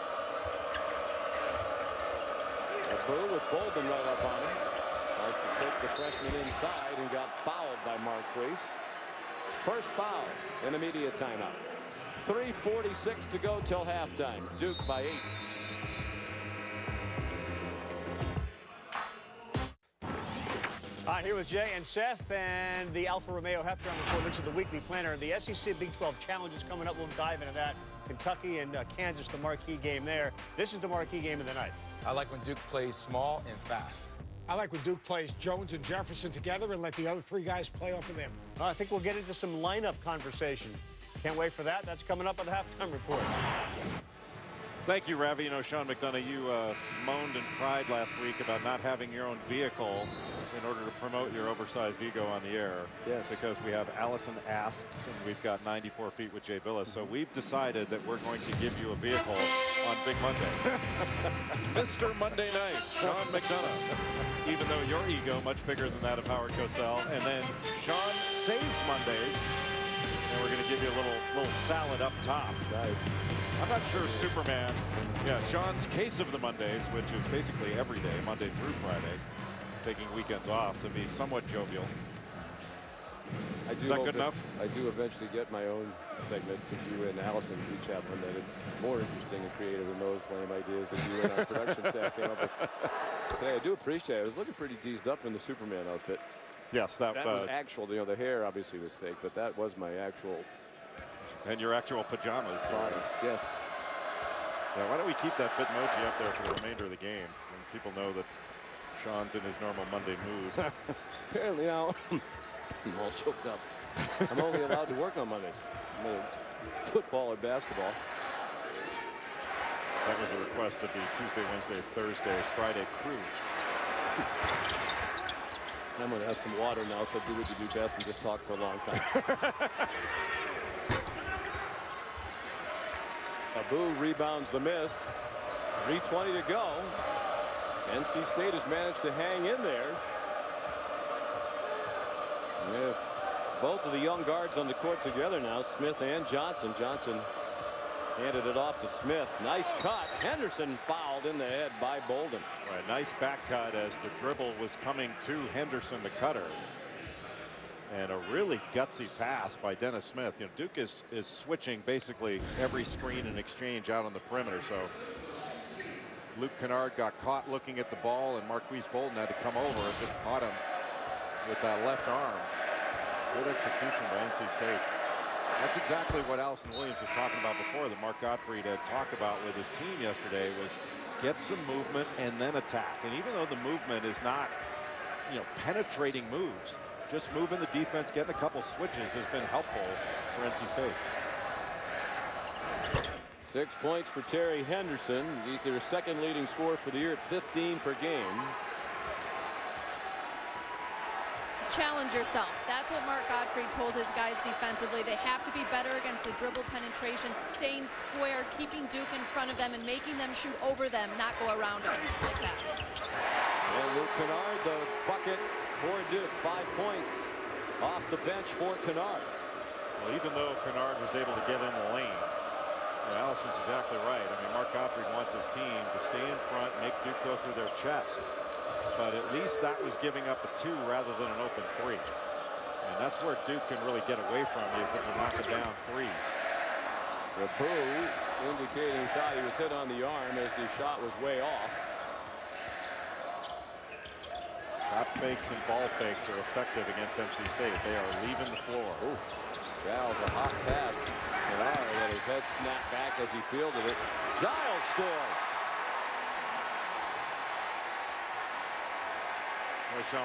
Abu with Bolden right up on him. Tries to take the freshman inside and got fouled by Marquise. First foul in immediate timeout. 3:46 to go till halftime. Duke by 8. Here with Jay and Seth and the Alfa Romeo halftime report, which is the weekly planner. The SEC Big 12 Challenge is coming up. We'll dive into that. Kentucky and Kansas, the marquee game there. This is the marquee game of the night. I like when Duke plays small and fast. I like when Duke plays Jones and Jefferson together and let the other 3 guys play off of them. I think we'll get into some lineup conversation. Can't wait for that. That's coming up on the halftime report. Thank you, Ravi. You know, Sean McDonough, you moaned and cried last week about not having your own vehicle in order to promote your oversized ego on the air. Yes. Because we have Allison Asks and we've got 94 Feet with Jay Billis. So we've decided that we're going to give you a vehicle on Big Monday. Mr. Monday Night, Sean McDonough. Even though your ego much bigger than that of Howard Cosell. And then Sean saves Mondays. And we're going to give you a little salad up top. Nice. I'm not sure Superman. Yeah, Sean's case of the Mondays, which is basically every day, Monday through Friday, taking weekends off to be somewhat jovial. Is that good enough? I do eventually get my own segment, since you and Allison each have one that it's more interesting and creative than those lame ideas that you and our production staff came up with. Today, I do appreciate it. I was looking pretty teased up in the Superman outfit. Yes, that was actual. You know, the hair obviously was fake, but that was my actual. And your actual pajamas. Yes. Yeah, why don't we keep that Bitmoji up there for the remainder of the game when people know that Sean's in his normal Monday mood. Apparently now I'm all choked up. I'm only allowed to work on Mondays. It's football or basketball. That was a request of the Tuesday, Wednesday, Thursday, Friday cruise. I'm going to have some water now, so do what you do best and just talk for a long time. Abu rebounds the miss. 3:20 to go. NC State has managed to hang in there. With both of the young guards on the court together now, Smith and Johnson. Johnson handed it off to Smith. Nice cut. Henderson fouled in the head by Bolden. Right, nice back cut as the dribble was coming to Henderson, the cutter. And a really gutsy pass by Dennis Smith. You know, Duke is switching basically every screen and exchange out on the perimeter. So Luke Kennard got caught looking at the ball, and Marquise Bolden had to come over and just caught him with that left arm. Good execution by NC State. That's exactly what Allison Williams was talking about before, that Mark Gottfried had talked about with his team yesterday, was get some movement and then attack. And even though the movement is not, you know, penetrating moves, just moving the defense, getting a couple switches has been helpful for NC State. 6 points for Terry Henderson. He's their second leading scorer for the year at 15 per game. Challenge yourself. That's what Mark Gottfried told his guys defensively. They have to be better against the dribble penetration, staying square, keeping Duke in front of them and making them shoot over them, not go around them like that. And Luke Kennard, the bucket for Duke. 5 points off the bench for Kennard. Well, even though Kennard was able to get in the lane, Allison's exactly right. I mean, Mark Gottfried wants his team to stay in front, make Duke go through their chest. But at least that was giving up a 2 rather than an open 3. And that's where Duke can really get away from you, is if they're knocking down threes. The boo indicating thought he was hit on the arm as the shot was way off. Shot fakes and ball fakes are effective against NC State. They are leaving the floor. Ooh. Giles, a hot pass. Kennard let his head snap back as he fielded it. Giles scores. Well, Sean,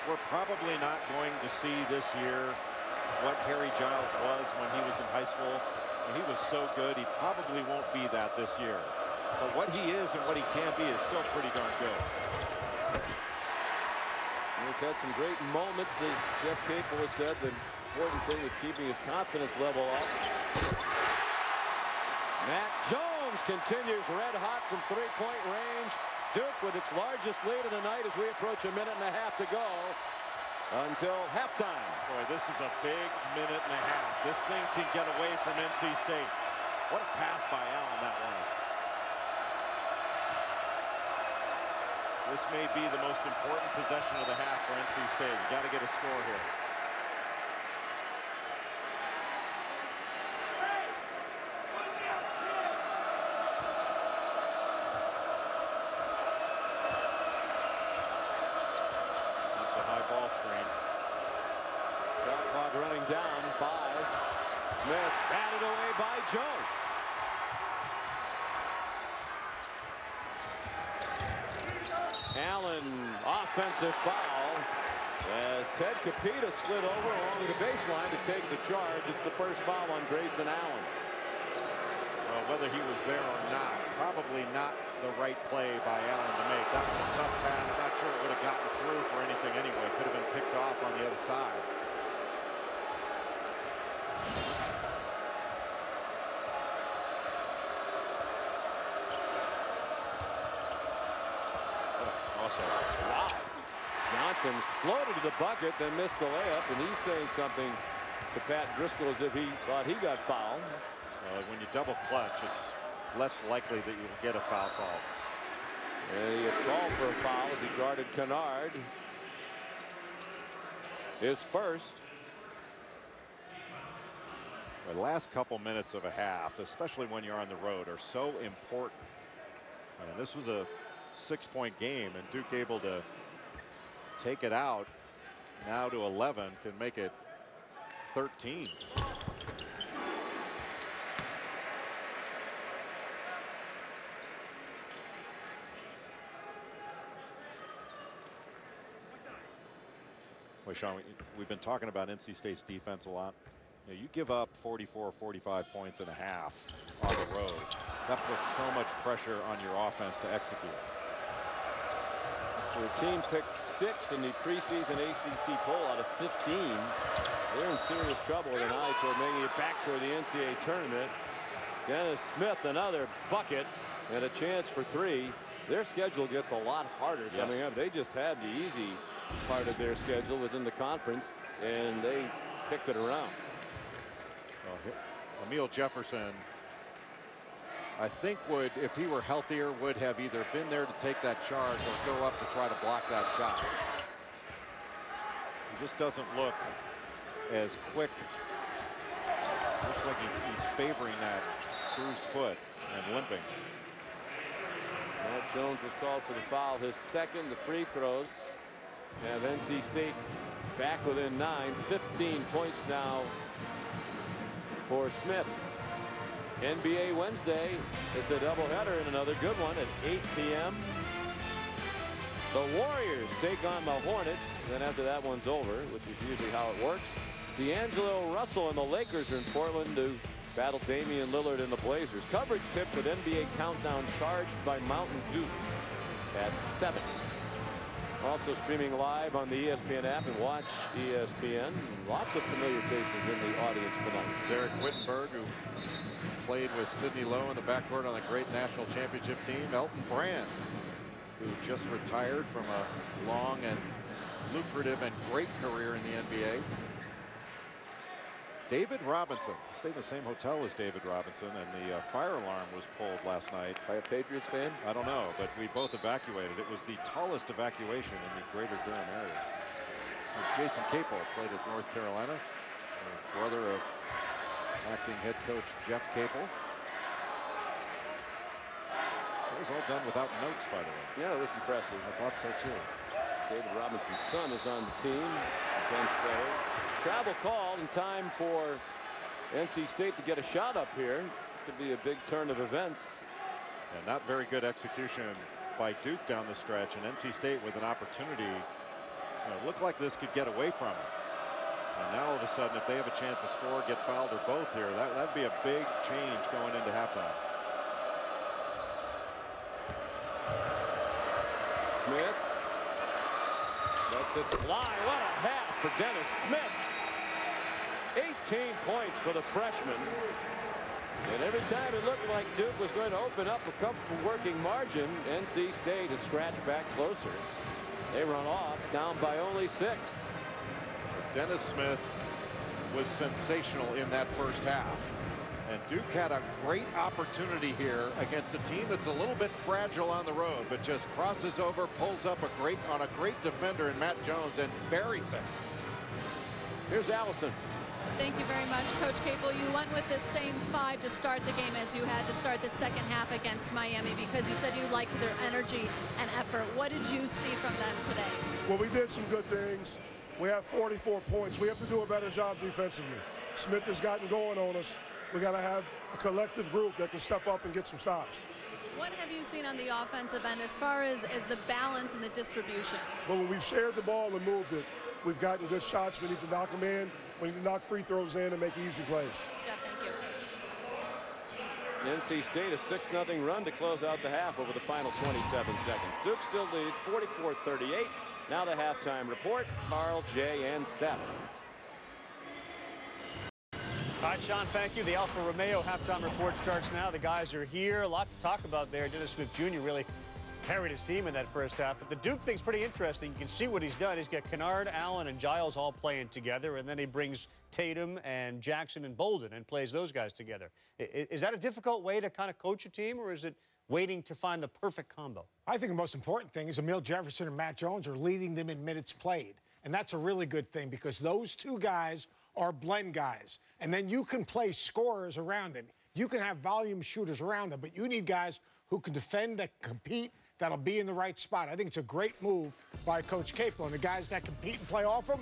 we're probably not going to see this year what Harry Giles was when he was in high school. And he was so good, he probably won't be that this year. But what he is and what he can be is still pretty darn good. He's had some great moments, as Jeff Capel has said. The important thing was keeping his confidence level up. Matt Jones continues red hot from three-point range. Duke with its largest lead of the night as we approach a minute and a half to go until halftime. Boy, this is a big minute and a half. This thing can get away from NC State. What a pass by Allen that was. This may be the most important possession of the half for NC State. You got to get a score here. Down 5. Smith batted away by Jones. Allen, offensive foul as Ted Capita slid over along the baseline to take the charge. It's the first foul on Grayson Allen. Well, whether he was there or not. Probably not the right play by Allen to make. That was a tough pass. Not sure it would have gotten through for anything anyway. Could have been picked off on the other side. Also, wow. Johnson exploded to the bucket, then missed the layup, and he's saying something to Pat Driscoll as if he thought he got fouled. When you double clutch, it's less likely that you'll get a foul call. And he gets called for a foul as he guarded Kennard. His first. The last couple minutes of a half, especially when you're on the road, are so important. And this was a 6-point game, and Duke able to take it out now to 11, can make it 13. Well, Sean, we've been talking about NC State's defense a lot. You give up 44, 45 points and a half on the road. That puts so much pressure on your offense to execute. The team picked 6th in the preseason ACC poll out of 15. They're in serious trouble with an eye toward making it back toward the NCAA tournament. Dennis Smith, another bucket and a chance for 3. Their schedule gets a lot harder coming up. They just had the easy part of their schedule within the conference, and they kicked it around. Well, Emil Jefferson, I think would, if he were healthier, would have either been there to take that charge or go up to try to block that shot. He just doesn't look as quick. Looks like he's favoring that bruised foot and limping. Matt Jones was called for the foul, his second. The free throws have NC State back within 9. 15 points now for Smith. NBA Wednesday, it's a doubleheader and another good one at 8 p.m. The Warriors take on the Hornets, and after that one's over, which is usually how it works, D'Angelo Russell and the Lakers are in Portland to battle Damian Lillard and the Blazers. Coverage tips with NBA Countdown charged by Mountain Dew at 7. Also streaming live on the ESPN app and watch ESPN. Lots of familiar faces in the audience tonight. Derek Whittenberg, who played with Sidney Lowe in the backcourt on a great national championship team. Elton Brand, who just retired from a long and lucrative and great career in the NBA. David Robinson stayed in the same hotel as David Robinson, and the fire alarm was pulled last night. By a Patriots fan? I don't know, but we both evacuated. It was the tallest evacuation in the greater Durham area. Jason Capel played at North Carolina, brother of acting head coach Jeff Capel. It was all done without notes, by the way. Yeah, it was impressive. I thought so too. David Robinson's son is on the team, bench player. Travel call in time for NC State to get a shot up here. It's going to be a big turn of events. And not very good execution by Duke down the stretch, and NC State with an opportunity. Looked like this could get away from it. And now all of a sudden, if they have a chance to score, get fouled, or both here, that'd be a big change going into halftime. Smith lets it fly. What a half for Dennis Smith. 18 points for the freshman. And every time it looked like Duke was going to open up a comfortable working margin, NC State has scratched back closer. They run off down by only 6. Dennis Smith was sensational in that first half. And Duke had a great opportunity here against a team that's a little bit fragile on the road, but just crosses over, pulls up on a great defender in Matt Jones, and buries it. Here's Allison. Thank you very much, Coach Capel. You went with the same 5 to start the game as you had to start the second half against Miami because you said you liked their energy and effort. What did you see from them today? Well, we did some good things. We have 44 points. We have to do a better job defensively. Smith has gotten going on us. We got to have a collective group that can step up and get some stops. What have you seen on the offensive end as far as the balance and the distribution? Well, when we've shared the ball and moved it, we've gotten good shots. We need to knock them in. We need to knock free throws in and make easy plays. Jeff, thank you. NC State a 6-0 run to close out the half over the final 27 seconds. Duke still leads 44-38. Now the halftime report. Carl, Jay, and Seth. All right, Sean, thank you. The Alfa Romeo halftime report starts now. The guys are here. A lot to talk about there. Dennis Smith Jr. really carried his team in that first half. But the Duke thing's pretty interesting. You can see what he's done. He's got Kennard, Allen, and Giles all playing together. And then he brings Tatum and Jackson and Bolden and plays those guys together. Is that a difficult way to kind of coach a team, or is it waiting to find the perfect combo? I think the most important thing is Emil Jefferson and Matt Jones are leading them in minutes played. And that's a really good thing because those two guys are blend guys. And then you can play scorers around them. You can have volume shooters around them, but you need guys who can defend, that compete, that'll be in the right spot. I think it's a great move by Coach Capel. And the guys that compete and play off him,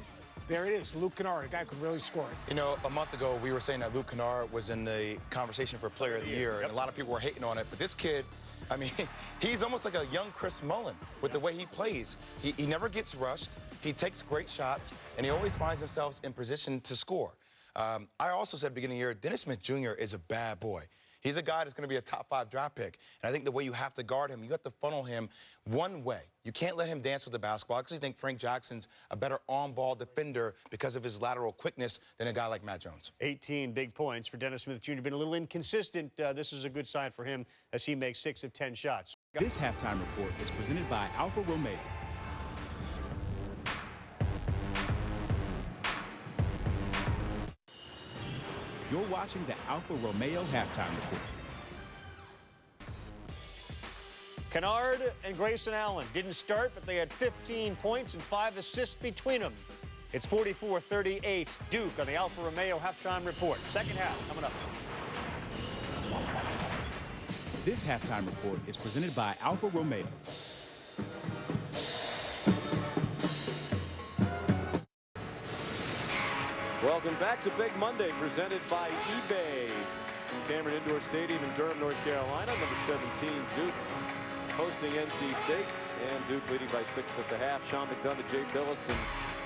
there it is, Luke Kennard, a guy who can really score. You know, a month ago, we were saying that Luke Kennard was in the conversation for Player of the Year, and a lot of people were hating on it. But this kid, I mean, he's almost like a young Chris Mullin with the way he plays. He never gets rushed. He takes great shots, and he always finds himself in position to score. I also said at the beginning of the year, Dennis Smith Jr. is a bad boy. He's a guy that's going to be a top 5 draft pick. And I think the way you have to guard him, you have to funnel him one way. You can't let him dance with the basketball. I actually think Frank Jackson's a better on-ball defender because of his lateral quickness than a guy like Matt Jones. 18 big points for Dennis Smith Jr. Been a little inconsistent. This is a good sign for him as he makes 6 of 10 shots. This halftime report is presented by Alfa Romeo. You're watching the Alfa Romeo halftime report. Kennard and Grayson Allen didn't start, but they had 15 points and 5 assists between them. It's 44-38 Duke on the Alfa Romeo halftime report. Second half coming up. This halftime report is presented by Alfa Romeo. Welcome back to Big Monday, presented by eBay from Cameron Indoor Stadium in Durham, North Carolina. Number 17, Duke, hosting NC State, and Duke leading by 6 at the half. Sean McDonough, Jay Billis, and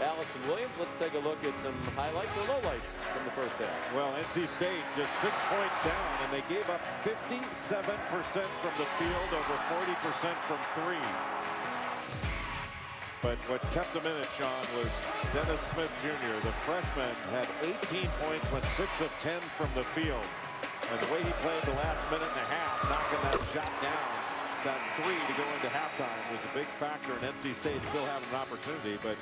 Allison Williams. Let's take a look at some highlights or lowlights from the first half. Well, NC State just 6 points down, and they gave up 57% from the field, over 40% from 3. But what kept him in it, Sean, was Dennis Smith Jr. The freshman had 18 points, went 6 of 10 from the field. And the way he played the last minute and a half, knocking that shot down, that 3 to go into halftime was a big factor in NC State still having an opportunity. But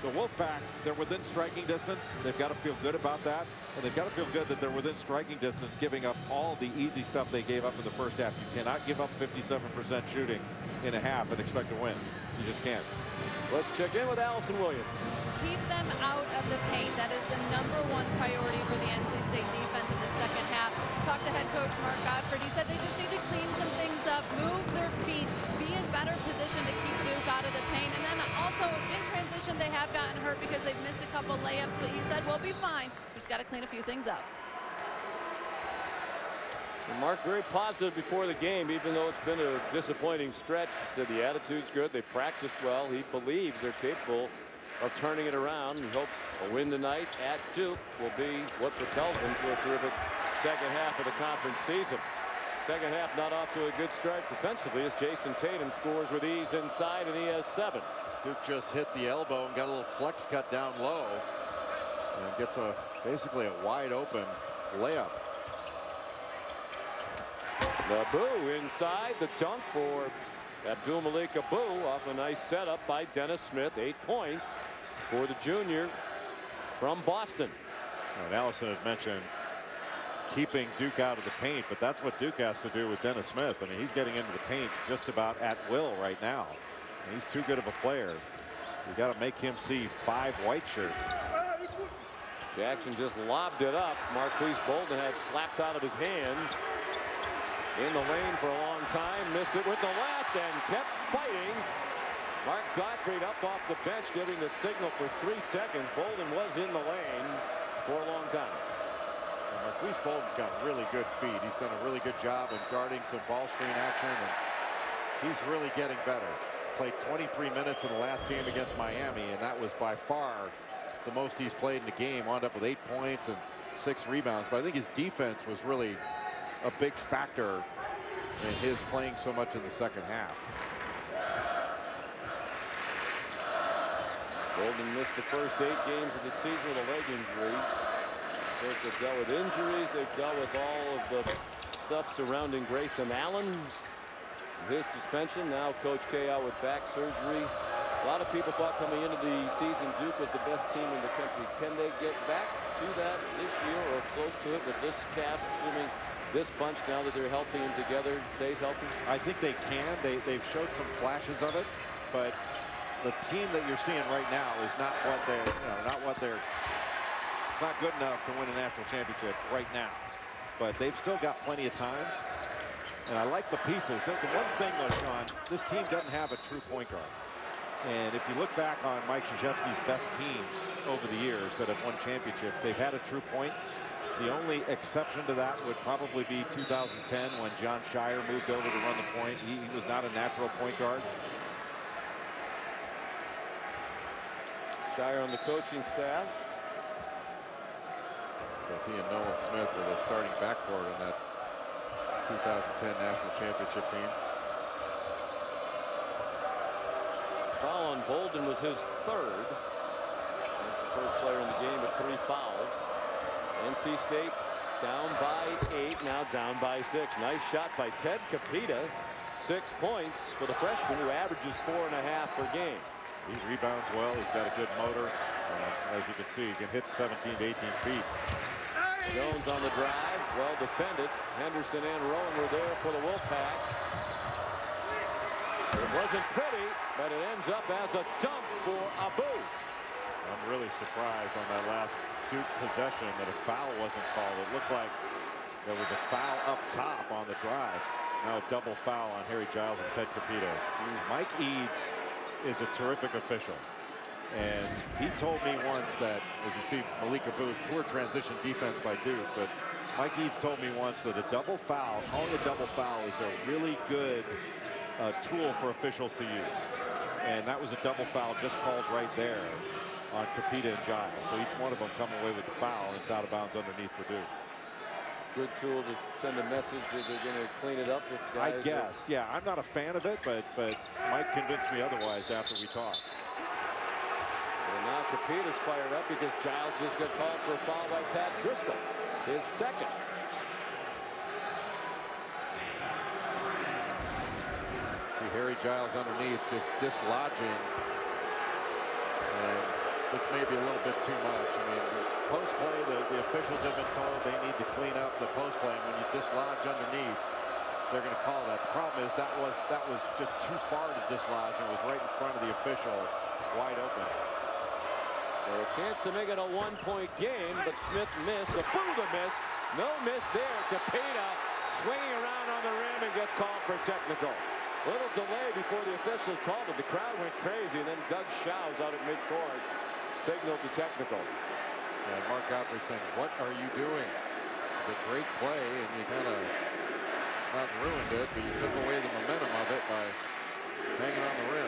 the Wolfpack, they're within striking distance. They've got to feel good about that. And they've got to feel good that they're within striking distance, giving up all the easy stuff they gave up in the first half. You cannot give up 57% shooting in a half and expect to win. You just can't. Let's check in with Allison Williams. Keep them out of the paint. That is the #1 priority for the NC State defense in the second half. Talked to head coach Mark Godfrey. He said they just need to clean some things up, move their feet, be in better position to keep Duke out of the paint. And then also in transition, they have gotten hurt because they've missed a couple layups. But he said, we'll be fine. We just got to clean a few things up. And Mark very positive before the game, even though it's been a disappointing stretch. He said the attitude's good. They've practiced well. He believes they're capable of turning it around. He hopes a win tonight at Duke will be what propels them to a terrific second half of the conference season. Second half not off to a good start defensively as Jason Tatum scores with ease inside, and he has 7. Duke just hit the elbow and got a little flex cut down low and gets basically a wide open layup. Abu inside, the dunk for Abdul Malik Abu off a nice setup by Dennis Smith. 8 points for the junior from Boston. And Allison had mentioned keeping Duke out of the paint, but that's what Duke has to do with Dennis Smith. I mean, he's getting into the paint just about at will right now. And he's too good of a player. You got to make him see 5 white shirts. Jackson just lobbed it up. Marquise Bolden had slapped out of his hands. In the lane for a long time, missed it with the left and kept fighting. Mark Gottfried up off the bench, giving the signal for 3 seconds. Bolden was in the lane for a long time. Marquise Bolden's got really good feet. He's done a really good job in guarding some ball screen action, and he's really getting better. Played 23 minutes in the last game against Miami, and that was by far the most he's played in the game. Wound up with 8 points and 6 rebounds, but I think his defense was really a big factor in his playing so much in the second half. Bolden missed the first 8 games of the season with a leg injury. First, they've dealt with injuries. They've dealt with all of the stuff surrounding Grayson Allen. His suspension. Now Coach K out with back surgery. A lot of people thought coming into the season Duke was the best team in the country. Can they get back to that this year or close to it with this cast, assuming this bunch, now that they're healthy and together, stays healthy? I think they can. They've showed some flashes of it, but the team that you're seeing right now is not what they're, it's not good enough to win a national championship right now. But they've still got plenty of time. And I like the pieces. The one thing though, Sean, this team doesn't have a true point guard. And if you look back on Mike Krzyzewski's best teams over the years that have won championships, they've had a true point. The only exception to that would probably be 2010 when John Shire moved over to run the point. He was not a natural point guard. Shire on the coaching staff. Both he and Nolan Smith were the starting backcourt in that 2010 national championship team. Foul on Bolden was his third. He's the first player in the game with 3 fouls. NC State down by 8, now down by 6. Nice shot by Ted Capita. 6 points for the freshman who averages 4.5 per game. He rebounds well. He's got a good motor. As you can see, he can hit 17 to 18 feet. Jones on the drive, well defended. Henderson and Rowan were there for the Wolfpack. It wasn't pretty, but it ends up as a dunk for Abu. I'm really surprised on that last Duke possession that a foul wasn't called. It looked like there was a foul up top on the drive. Now a double foul on Harry Giles and Ted Capito. Mike Eads is a terrific official. And he told me once that, as you see Malik Abu, poor transition defense by Duke, but Mike Eads told me once that a double foul, calling a double foul is a really good tool for officials to use. And that was a double foul just called right there on Capita and Giles. So each one of them come away with the foul, and it's out of bounds underneath for Duke. Good tool to send a message that they're going to clean it up. If guys I guess, yeah. I'm not a fan of it, but Mike convinced me otherwise after we talked. And now Capita's fired up because Giles just got called for a foul by Pat Driscoll, his second. See Harry Giles underneath, just dislodging. And this may be a little bit too much. I mean, post play, the officials have been told they need to clean up the post play. And when you dislodge underneath, they're going to call that. The problem is that was just too far to dislodge, and it was right in front of the official, wide open. So a chance to make it a 1-point game, but Smith missed. A Buddha miss. No miss there. Capita swinging around on the rim and gets called for technical. Little delay before the officials called it. The crowd went crazy, and then Doug Shows out at midcourt signaled the technical. Yeah, Mark Gottfried saying, "What are you doing?" It's a great play, and you kind of not ruined it, but you took away the momentum of it by hanging on the rim.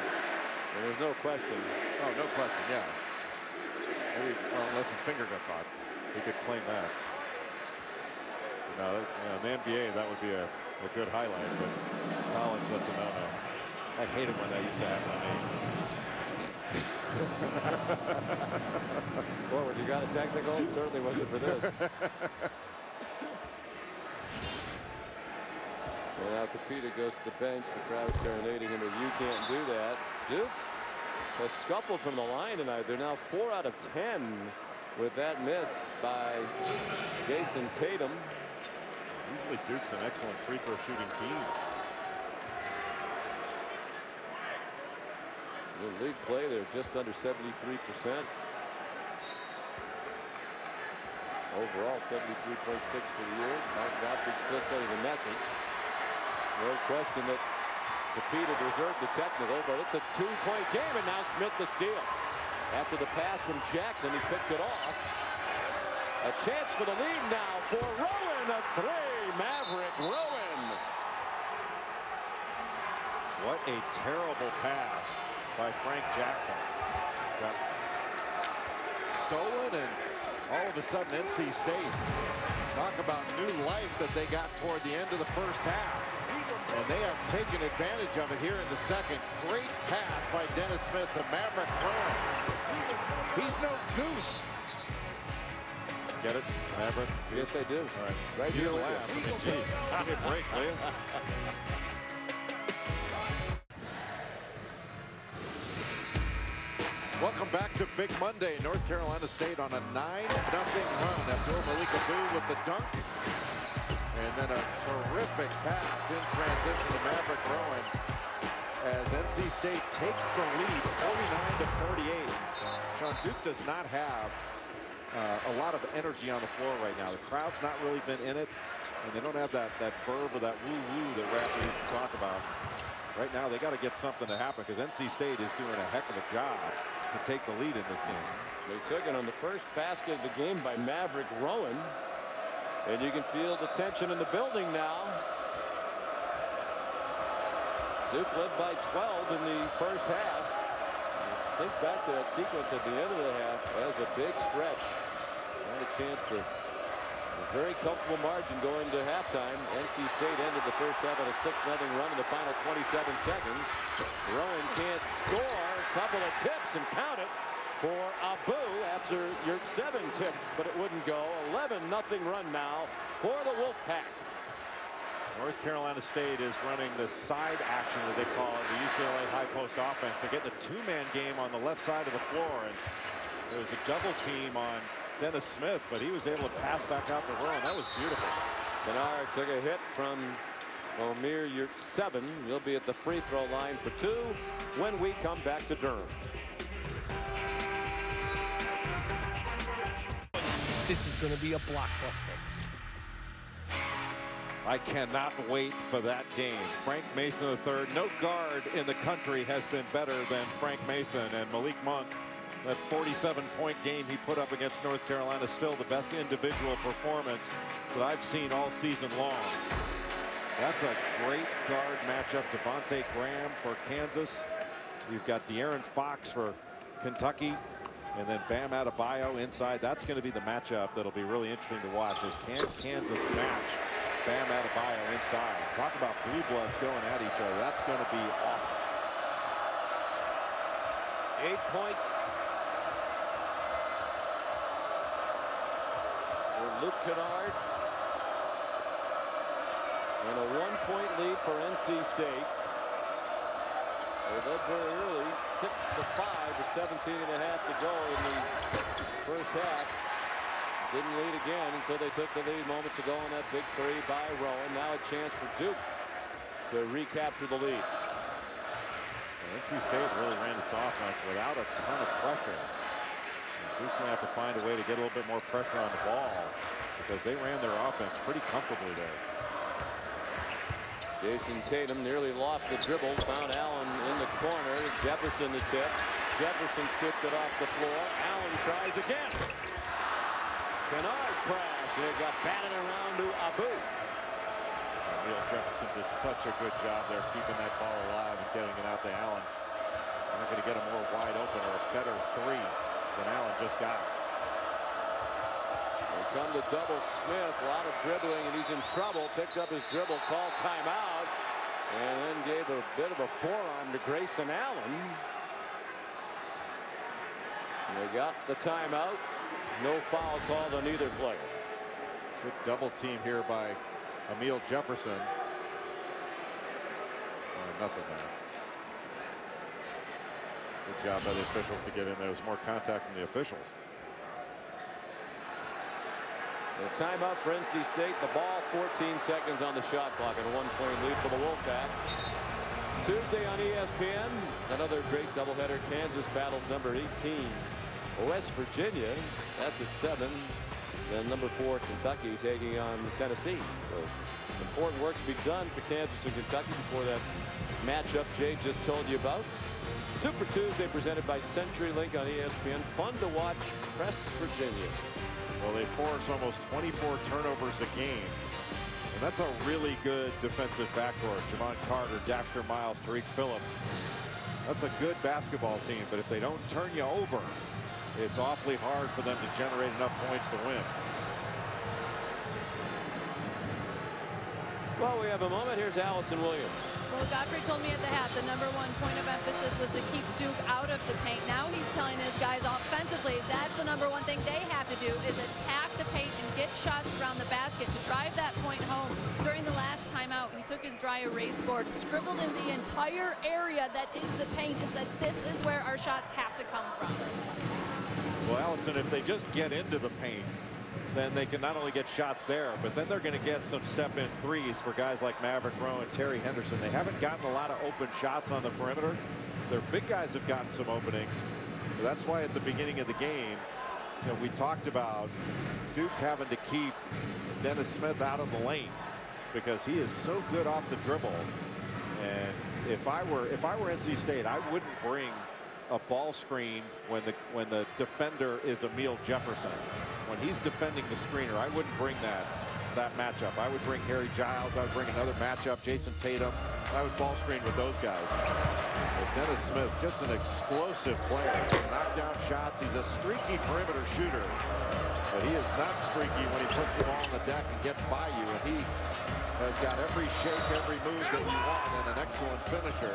There's no question. Oh, no question, yeah. Maybe, well, unless his finger got caught, he could claim that. No, in the NBA, that would be a good highlight, but college, that's a no-no. I hated when that used to happen to me. Boy, when you got a technical, it certainly wasn't for this. And now Capita goes to the bench. The crowd serenading him, you can't do that. Duke a scuffle from the line tonight. They're now 4 out of 10 with that miss by Jason Tatum. Usually Duke's an excellent free throw shooting team. In league play, they're just under 73%. Overall, 73.6 for the year. Mark Gottfried still sending the message. No question that Capita deserved the technical, but it's a 2-point game, and now Smith the steal. After the pass from Jackson, he picked it off. A chance for the lead now for Rowan, a 3. Maverick Rowan. What a terrible pass by Frank Jackson. Got stolen, and all of a sudden NC State Talk about new life that they got toward the end of the first half. And they have taken advantage of it here in the second. Great pass by Dennis Smith to Maverick Rowan. He's no goose. Get it, Maverick? Yes, they do. All right. Right here. Laugh. I mean, geez. Give me a break, will you? Welcome back to Big Monday. North Carolina State on a 9-0 run. Abdul Malik Abu with the dunk. And then a terrific pass in transition to Maverick Rowan as NC State takes the lead 49-48. Sean, Duke does not have a lot of energy on the floor right now. The crowd's not really been in it, and they don't have that verve or that woo-woo that Rapp used to talk about. Right now, they got to get something to happen because NC State is doing a heck of a job to take the lead in this game. They took it on the first basket of the game by Maverick Rowan. And you can feel the tension in the building now. Duke led by 12 in the first half. Think back to that sequence at the end of the half. That was a big stretch. Had a chance to a very comfortable margin going to halftime. NC State ended the first half at a 6-0 run in the final 27 seconds. Rowan can't score. A couple of tips and count it for Abu after your 7 tip, but it wouldn't go. 11-0 run now for the Wolfpack. North Carolina State is running the side action that they call it, the UCLA high post offense. They're getting a 2-man game on the left side of the floor, and there was a double team on Dennis Smith, but he was able to pass back out the row, and that was beautiful. Kennard took a hit from Omer Yurtseven. He'll be at the free throw line for 2 when we come back to Durham. This is going to be a blockbuster. I cannot wait for that game. Frank Mason III, no guard in the country has been better than Frank Mason, and Malik Monk, that 47-point game he put up against North Carolina, still the best individual performance that I've seen all season long. That's a great guard matchup. Devontae Graham for Kansas. You've got De'Aaron Fox for Kentucky, and then Bam Adebayo inside. That's going to be the matchup that'll be really interesting to watch. Is can Kansas match Bam Adebayo inside? Talk about blue bloods going at each other. That's going to be awesome. 8 points for Luke Kennard. And a 1-point lead for NC State. They led very early, 6-5 with 17.5 to go in the first half. Didn't lead again until they took the lead moments ago on that big 3 by Rowan. Now a chance for Duke to recapture the lead. NC State really ran its offense without a ton of pressure. Duke's going to have to find a way to get a little bit more pressure on the ball because they ran their offense pretty comfortably there. Jason Tatum nearly lost the dribble, found Allen in the corner. Jefferson the tip. Jefferson scooped it off the floor. Allen tries again. Kennard crashed, and it got batted around to Abu. Neil Jefferson did such a good job there keeping that ball alive and getting it out to Allen. Not going to get a more wide open or a better 3 than Allen just got. They come to double Smith, a lot of dribbling, and he's in trouble. Picked up his dribble, called timeout, and then gave a bit of a forearm to Grayson Allen. And they got the timeout. No foul called on either player. Good double team here by Emil Jefferson. Nothing there. Good job by the officials to get in. There was more contact from the officials. The timeout for NC State. The ball, 14 seconds on the shot clock, and a 1-point lead for the Wolfpack. Tuesday on ESPN, another great doubleheader. Kansas battles number 18, West Virginia. That's at 7. Then number 4, Kentucky taking on Tennessee. So important work to be done for Kansas and Kentucky before that matchup Jay just told you about. Super Tuesday presented by CenturyLink on ESPN. Fun to watch. Press Virginia. Well, they force almost 24 turnovers a game. And that's a really good defensive backcourt. Javon Carter, Daxter Miles, Tariq Phillip. That's a good basketball team. But if they don't turn you over, it's awfully hard for them to generate enough points to win. Well, we have a moment. Here's Allison Williams. Well, Godfrey told me at the half the #1 point of emphasis was to keep Duke out of the paint. Now he's telling his guys offensively that's the #1 thing they have to do is attack the paint and get shots around the basket to drive that point home. During the last timeout, he took his dry erase board, scribbled in the entire area that is the paint, and said this is where our shots have to come from. Well, Allison, if they just get into the paint, then they can not only get shots there, but then they're going to get some step-in threes for guys like Maverick Rowe and Terry Henderson. They haven't gotten a lot of open shots on the perimeter. Their big guys have gotten some openings. That's why at the beginning of the game, we talked about Duke having to keep Dennis Smith out of the lane because he is so good off the dribble. And if I were NC State, I wouldn't bring a ball screen when the defender is Emil Jefferson. When he's defending the screener, I wouldn't bring that matchup. I would bring Harry Giles. I would bring another matchup, Jason Tatum. I would ball screen with those guys. But Dennis Smith, just an explosive player. Knock down shots. He's a streaky perimeter shooter. But he is not streaky when he puts the ball on the deck and gets by you. And he has got every shake, every move that you want, and an excellent finisher.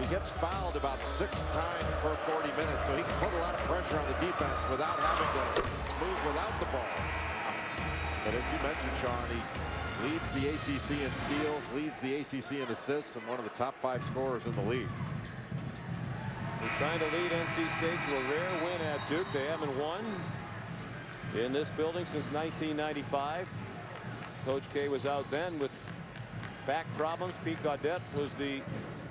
He gets fouled about 6 times per 40 minutes, so he can put a lot of pressure on the defense without having to move without the ball. But as you mentioned, Sean, he leads the ACC in steals, leads the ACC in assists, and one of the top 5 scorers in the league. They're trying to lead NC State to a rare win at Duke. They haven't won in this building since 1995. Coach K was out then with back problems. Pete Gaudette was the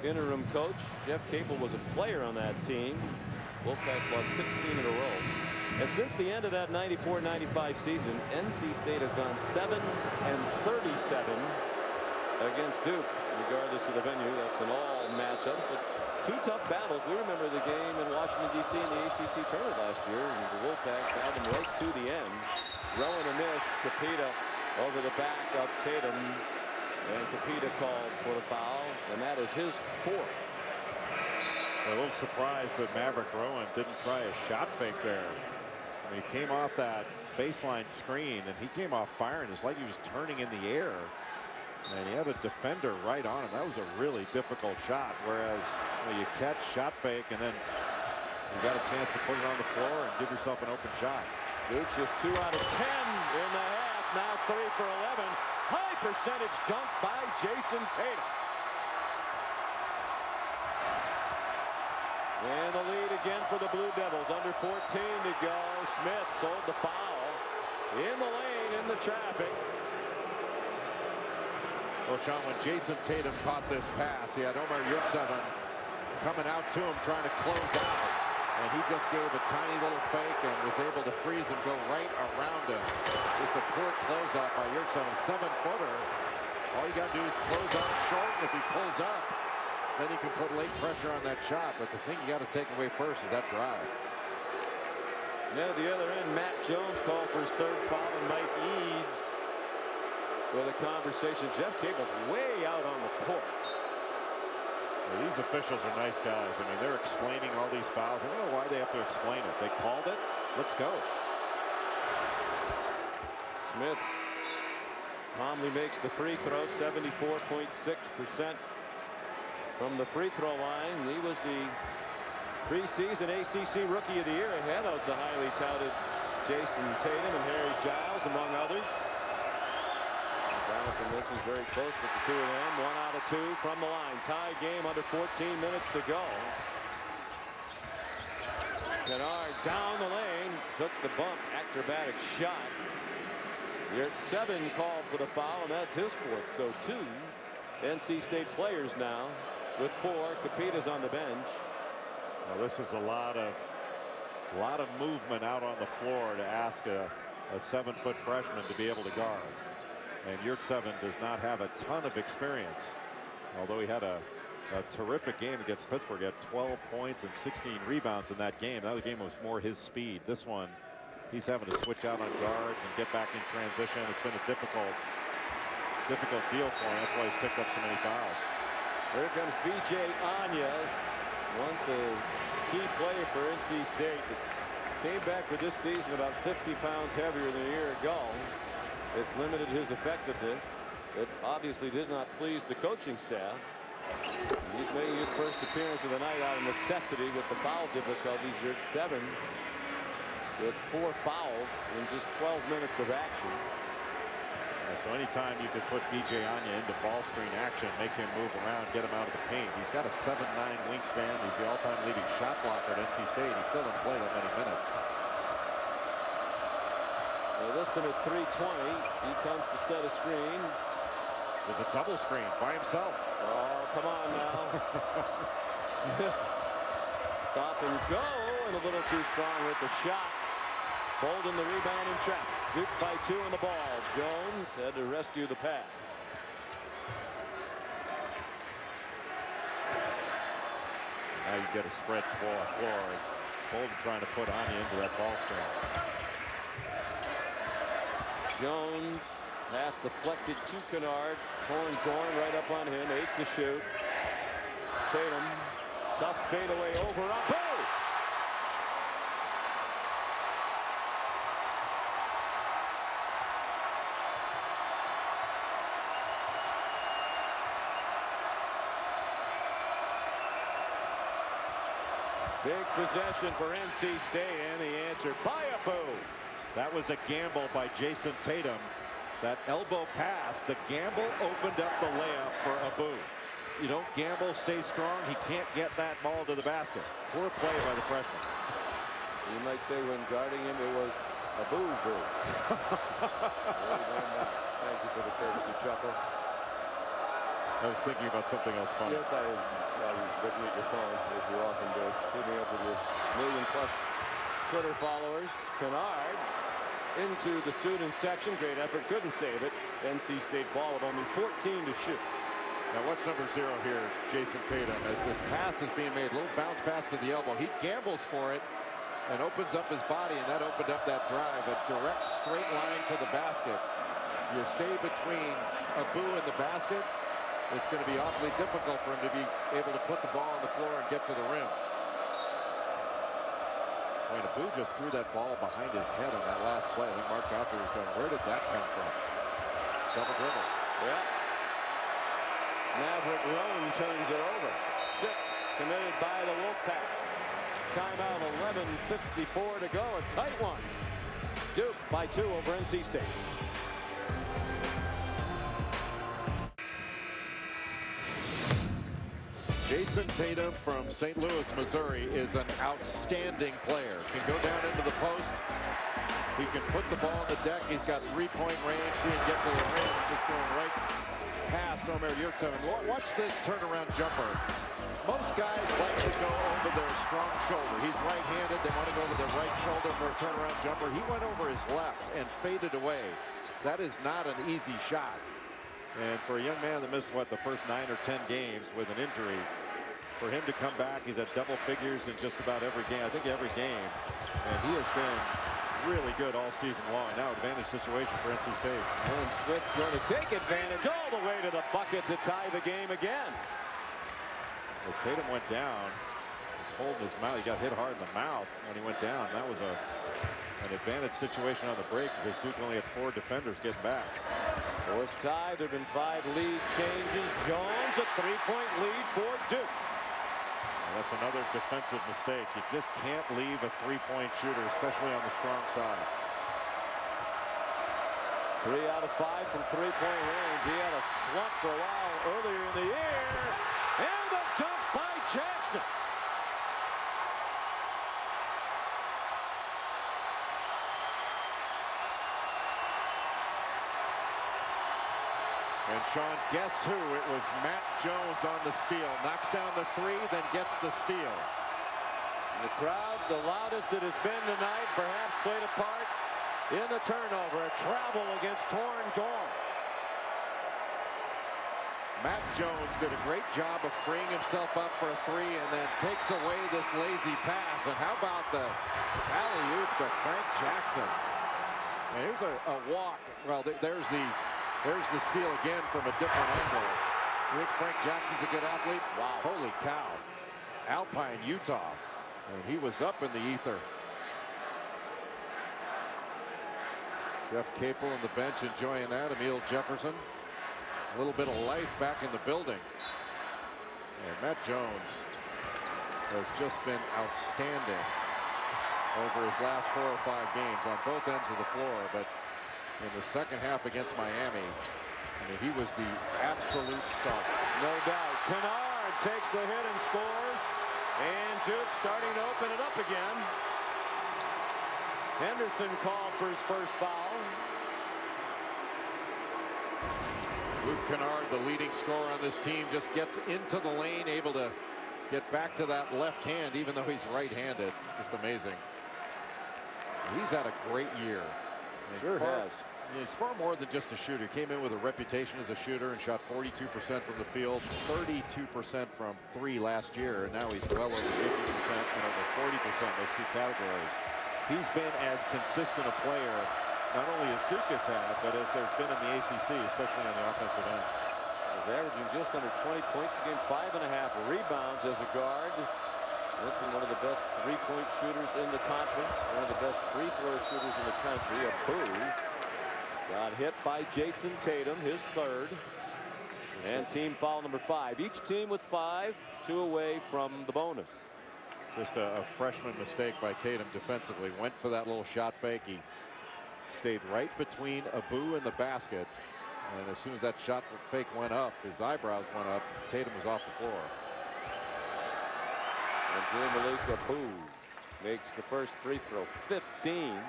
interim coach. Jeff Capel was a player on that team. Wolfpack's lost 16 in a row. And since the end of that 94-95 season, NC State has gone 7-37 against Duke, regardless of the venue. That's an all matchup. But 2 tough battles. We remember the game in Washington, D.C. in the ACC tournament last year. And the Wolfpack battled them right to the end. Rowan a miss. Capita over the back of Tatum. And Capita called for the foul, and that is his 4th. A little surprised that Maverick Rowan didn't try a shot fake there. I mean, he came off that baseline screen, and he came off firing. It's like he was turning in the air, and he had a defender right on him. That was a really difficult shot, whereas you catch, shot fake, and then you got a chance to put it on the floor and give yourself an open shot. Duke just 2 out of 10 in the half, now 3 for 11. High percentage dunk by Jason Tatum. And the lead again for the Blue Devils. Under 14 to go. Smith sold the foul. In the lane, in the traffic. Well, Sean, when Jason Tatum caught this pass, he had Omar Yurtseven coming out to him trying to close out. And he just gave a tiny little fake and was able to freeze and go right around him. Just a poor closeout by Yurtseven, 7-footer. All you got to do is close out short, and if he pulls up, then he can put late pressure on that shot. But the thing you got to take away first is that drive. And then at the other end, Matt Jones called for his 3rd foul, and Mike Eads with a conversation. Jeff Capel's way out on the court. Well, these officials are nice guys. I mean, they're explaining all these fouls. I don't know why they have to explain it. They called it. Let's go. Smith calmly makes the free throw, 74.6% from the free throw line. He was the preseason ACC Rookie of the Year ahead of the highly touted Jason Tatum and Harry Giles, among others. As Allison mentions, very close with the 2 of them. 1 out of 2 from the line. Tie game, under 14 minutes to go. Kennard down the lane, took the bump, acrobatic shot. Yurtseven called for the foul, and that's his 4th. So 2 NC State players now with 4. Capita's on the bench. Well, this is a lot of movement out on the floor to ask a 7-foot freshman to be able to guard. And Yurtseven does not have a ton of experience, although he had a terrific game against Pittsburgh. He had 12 points and 16 rebounds in that game. That game was more his speed. This one, he's having to switch out on guards and get back in transition. It's been a difficult deal for him. That's why he's picked up so many fouls. Here comes B.J. Anya, once a key player for NC State. Came back for this season about 50 pounds heavier than a year ago. It's limited his effectiveness. It obviously did not please the coaching staff. He's making his first appearance of the night out of necessity with the foul difficulties here at 7 with 4 fouls in just 12 minutes of action. So anytime you could put DJ Anya into ball screen action, make him move around, get him out of the paint. He's got a 7'9" wingspan. He's the all-time leading shot blocker at NC State. He still didn't play that many minutes. They list him at 320. He comes to set a screen. There's a double screen by himself. Oh, come on now. Smith, stop and go, and a little too strong with the shot. Bolden the rebound and trap. Duke by 2 on the ball. Jones had to rescue the pass. Now you get a spread floor. Bolden trying to put Anya into that ball screen. Jones pass deflected to Kennard. Torn Dorn right up on him. 8 to shoot. Tatum, tough fadeaway over Abu. Big possession for NC State, and the answer by Abu. That was a gamble by Jason Tatum. That elbow pass, the gamble opened up the layup for Abu. You don't gamble, stay strong. He can't get that ball to the basket. Poor play by the freshman. You might say when guarding him, it was Abu-boo. Thank you for the courtesy chuckle. I was thinking about something else funny. Yes, I saw you looking at your phone, as you often do. Keeping up with your million-plus Twitter followers. Kennard into the student section. Great effort. Couldn't save it. NC State ball with only 14 to shoot. Now watch number 0 here, Jason Tatum, as this pass is being made. A little bounce pass to the elbow. He gambles for it and opens up his body, and that opened up that drive. A direct straight line to the basket. You stay between Abu and the basket, it's going to be awfully difficult for him to be able to put the ball on the floor and get to the rim. When Abu just threw that ball behind his head on that last play. I think Mark Godfrey was going, where did that come from? Double dribble. Yeah. Maverick Rowan turns it over. 6 committed by the Wolfpack. Timeout, 11:54 to go. A tight one. Duke by 2 over NC State. Jason Tatum from St. Louis, Missouri is an outstanding player. Can go down into the post. He can put the ball on the deck. He's got 3-point range. See him get to the rim. Just going right past Omer Yurtseven. Watch this turnaround jumper. Most guys like to go over their strong shoulder. He's right-handed. They want to go over their right shoulder for a turnaround jumper. He went over his left and faded away. That is not an easy shot. And for a young man that missed, what, the first 9 or 10 games with an injury, for him to come back, he's at double figures in just about every game. I think every game. And he has been really good all season long. Now advantage situation for NC State. And Swift's going to take advantage all the way to the bucket to tie the game again. Well, Tatum went down. He was holding his mouth. He got hit hard in the mouth when he went down. That was an advantage situation on the break because Duke only had 4 defenders getting back. Fourth tie. There have been 5 lead changes. Jones, a 3-point lead for Duke. That's another defensive mistake. You just can't leave a 3-point shooter, especially on the strong side. 3 out of 5 from 3-point range. He had a slump for a while earlier in the year. And the dunk by Jackson. And Sean, guess who? It was Matt Jones on the steal. Knocks down the 3, then gets the steal. And the crowd, the loudest it has been tonight, perhaps played a part in the turnover. A travel against Torn Dorn. Matt Jones did a great job of freeing himself up for a 3 and then takes away this lazy pass. And how about the alley-oop to Frank Jackson? And here's a walk. Well, there's the steal again from a different angle. You think Frank Jackson's a good athlete? Wow. Holy cow. Alpine, Utah. And he was up in the ether. Jeff Capel on the bench enjoying that. Emil Jefferson. A little bit of life back in the building. And Matt Jones has just been outstanding over his last 4 or 5 games on both ends of the floor. But in the second half against Miami, I mean, he was the absolute star. No doubt. Kennard takes the hit and scores. And Duke starting to open it up again. Henderson called for his first foul. Luke Kennard, the leading scorer on this team, just gets into the lane, able to get back to that left hand, even though he's right-handed. Just amazing. He's had a great year. Sure has. He's far more than just a shooter. Came in with a reputation as a shooter and shot 42% from the field, 32% from 3 last year, and now he's well over 50% and over 40% in those 2 categories. He's been as consistent a player, not only as Duke has had, but as there's been in the ACC, especially on the offensive end. He's averaging just under 20 points per game, 5.5 rebounds as a guard. Mentioned one of the best 3-point shooters in the conference, one of the best free throw shooters in the country. Abu got hit by Jason Tatum, his 3rd. And team foul number 5. Each team with 5, 2 away from the bonus. Just a freshman mistake by Tatum defensively. Went for that little shot fake. He stayed right between Abu and the basket. And as soon as that shot fake went up, his eyebrows went up. Tatum was off the floor. And Abu makes the first free throw, 15.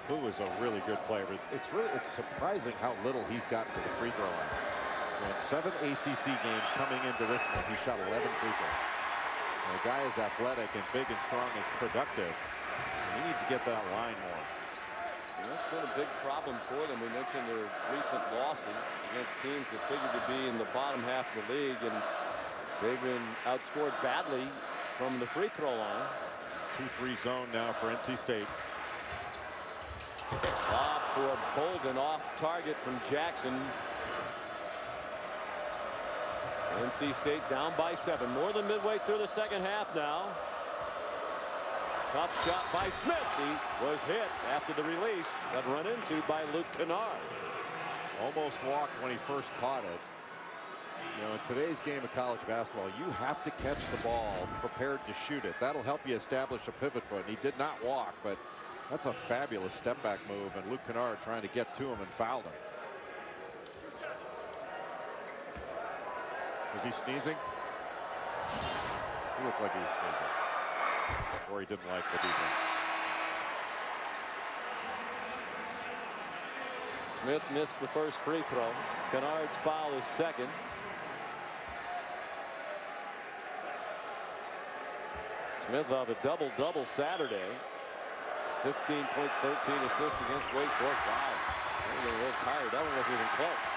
Abu is a really good player, but it's surprising how little he's gotten to the free throw line. In 7 ACC games coming into this one, he shot 11 free throws. And the guy is athletic and big and strong and productive. He needs to get that line more. And that's been a big problem for them. We mentioned their recent losses against teams that figured to be in the bottom half of the league, and they've been outscored badly from the free throw line. 2-3 zone now for NC State. Lob for Bolden, off target from Jackson. NC State down by 7, more than midway through the second half now. Tough shot by Smith. He was hit after the release, but run into by Luke Kennard. Almost walked when he first caught it. You know, in today's game of college basketball, you have to catch the ball prepared to shoot it. That'll help you establish a pivot foot. He did not walk, but that's a fabulous step back move, and Luke Kennard trying to get to him and fouled him. Was he sneezing? He looked like he was sneezing. Or he didn't like the defense. Smith missed the first free throw. Kennard's foul is 2nd. Smith of a double-double Saturday. 15 points, 13 assists against Wake Forest. Wow. I'm getting a little tired. That one wasn't even close.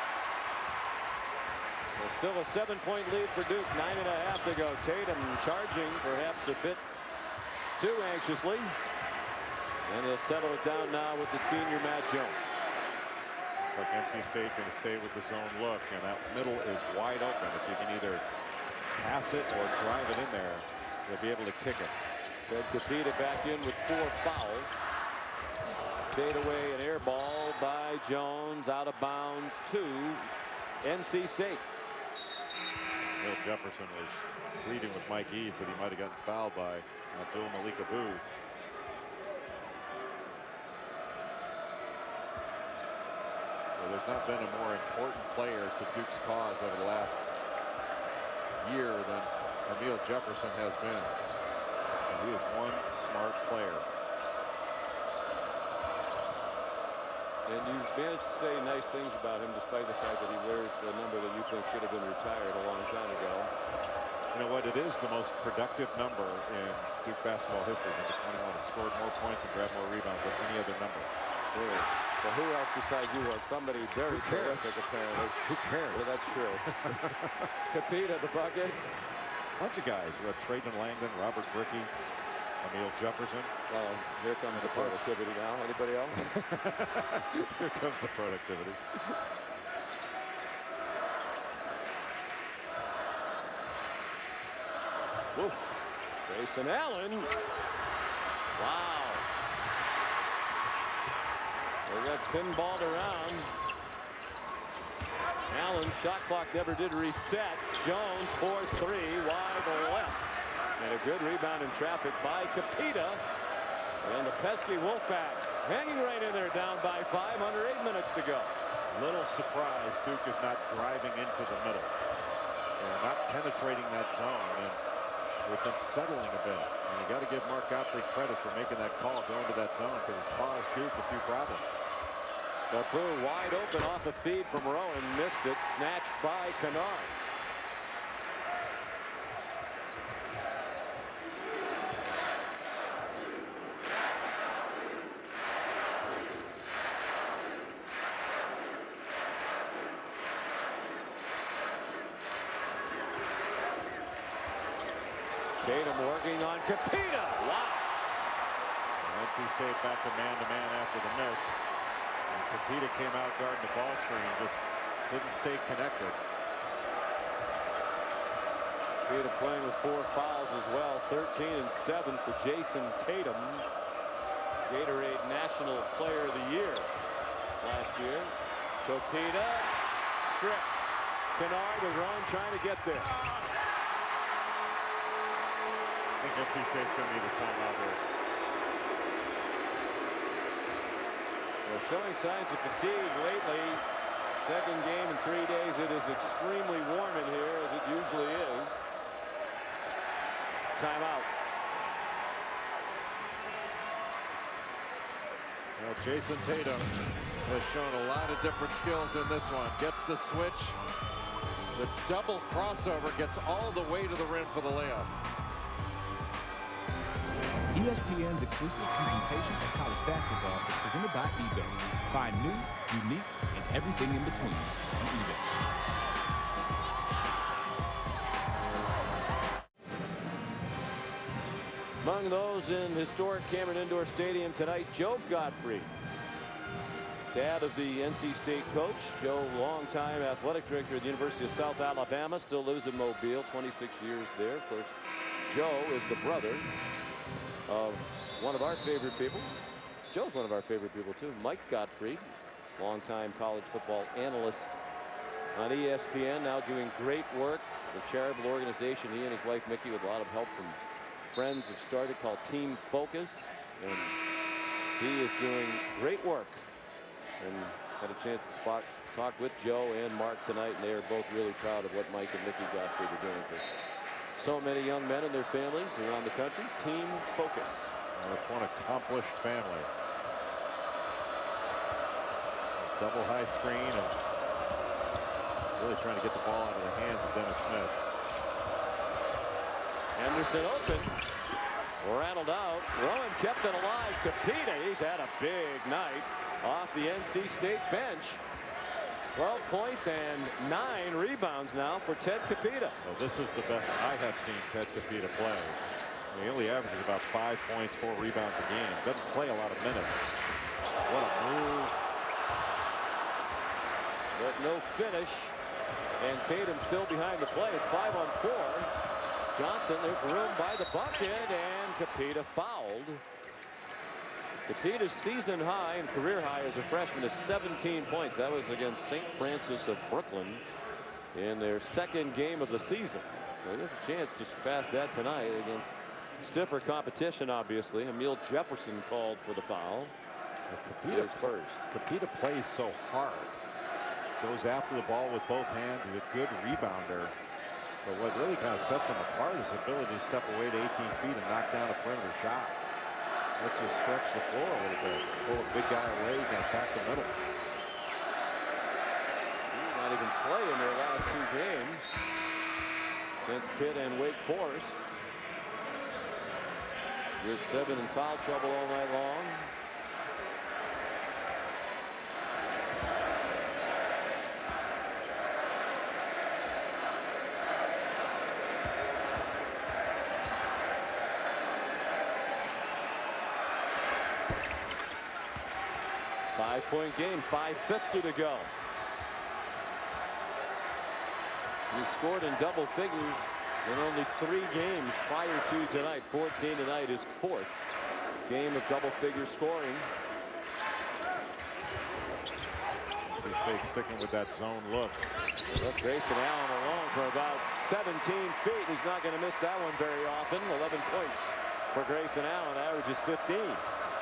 There's still a 7-point lead for Duke. 9.5 to go. Tatum charging perhaps a bit too anxiously. And he'll settle it down now with the senior Matt Jones. Looks like NC State going to stay with the zone look, and that middle is wide open. If you can either pass it or drive it in there, they'll be able to kick it. Ted Capita back in with 4 fouls. Fade away, an air ball by Jones, out of bounds to NC State. Will Jefferson was pleading with Mike Eads that he might have gotten fouled by Abdul Malik Abu. So there's not been a more important player to Duke's cause over the last year than Emil Jefferson has been. And he is one smart player. And you've managed to say nice things about him despite the fact that he wears a number that you think should have been retired a long time ago. You know what? It is the most productive number in Duke basketball history. Number 21. It scored more points and grabbed more rebounds than any other number. Really? Well, who else besides you was somebody very terrific, apparently? Who cares? Well, that's true. Capita, the bucket. Bunch of guys. We have Trajan Langdon, Robert Brickey, Emil Jefferson. Well, here comes the productivity now. Anybody else? Here comes the productivity. Whoa. Grayson Allen. Wow. They got pinballed around. Allen, shot clock never did reset. Jones, 4-3, wide left. And a good rebound in traffic by Capita. And the pesky Wolfpack hanging right in there, down by 5 under 8 minutes to go. Little surprise Duke is not driving into the middle. They're not penetrating that zone, and they've been settling a bit. And you got to give Mark Godfrey credit for making that call going to that zone, because it's caused Duke a few problems. Babu wide open off a feed from Rowan, missed it, snatched by Kennard. Tatum working on Capita. Wow. NC State back to man after the miss. And Capita came out guarding the ball screen, just didn't stay connected. Capita playing with 4 fouls as well. 13 and 7 for Jason Tatum. Gatorade National Player of the Year last year. Capita stripped. Kennard with Rowan trying to get there. I think NC State's going to need a timeout here. Well, showing signs of fatigue lately. Second game in 3 days. It is extremely warm in here, as it usually is. Timeout. Well, Jason Tatum has shown a lot of different skills in this one. Gets the switch. The double crossover, gets all the way to the rim for the layup. ESPN's exclusive presentation of college basketball is presented by eBay. Find new, unique, and everything in between on eBay. Among those in historic Cameron Indoor Stadium tonight, Joe Godfrey, dad of the NC State coach. Joe, longtime athletic director at the University of South Alabama, still lives in Mobile, 26 years there. Of course, Joe is the brother of one of our favorite people. Joe's one of our favorite people too, Mike Gottfried, longtime college football analyst on ESPN, now doing great work. The charitable organization he and his wife Mickey, with a lot of help from friends, have started, called Team Focus, and he is doing great work. And had a chance to talk with Joe and Mark tonight, and they are both really proud of what Mike and Mickey Gottfried are doing for so many young men and their families around the country. Team Focus. Well, it's one accomplished family. Double high screen and really trying to get the ball out of the hands of Dennis Smith. Anderson open. Rattled out. Rowan kept it alive. Capita, he's had a big night off the NC State bench. 12 points and 9 rebounds now for Ted Capita. Well, this is the best I have seen Ted Capita play. He only averages about 5 points, 4 rebounds a game. Doesn't play a lot of minutes. What a move. But no finish. And Tatum still behind the play. It's 5-on-4. Johnson, there's room by the bucket, and Capita fouled. Capita's season high and career high as a freshman is 17 points. That was against St. Francis of Brooklyn in their second game of the season. So he has a chance to surpass that tonight against stiffer competition, obviously. Emil Jefferson called for the foul. Capita first. Capita plays so hard. Goes after the ball with both hands. He's a good rebounder. But what really kind of sets him apart is his ability to step away to 18 feet and knock down a perimeter shot. Let's just stretch the floor a little bit. Pull a big guy away, you can attack the middle. He did not even play in their last 2 games against Pitt and Wake Forest. You're at 7 in foul trouble all night long. Five-point game, 5:50 to go. He scored in double figures in only 3 games prior to tonight. 14 tonight, his 4th game of double-figure scoring. NC State sticking with that zone look. Look, Grayson Allen alone for about 17 feet. He's not going to miss that one very often. 11 points for Grayson Allen. Averages 15.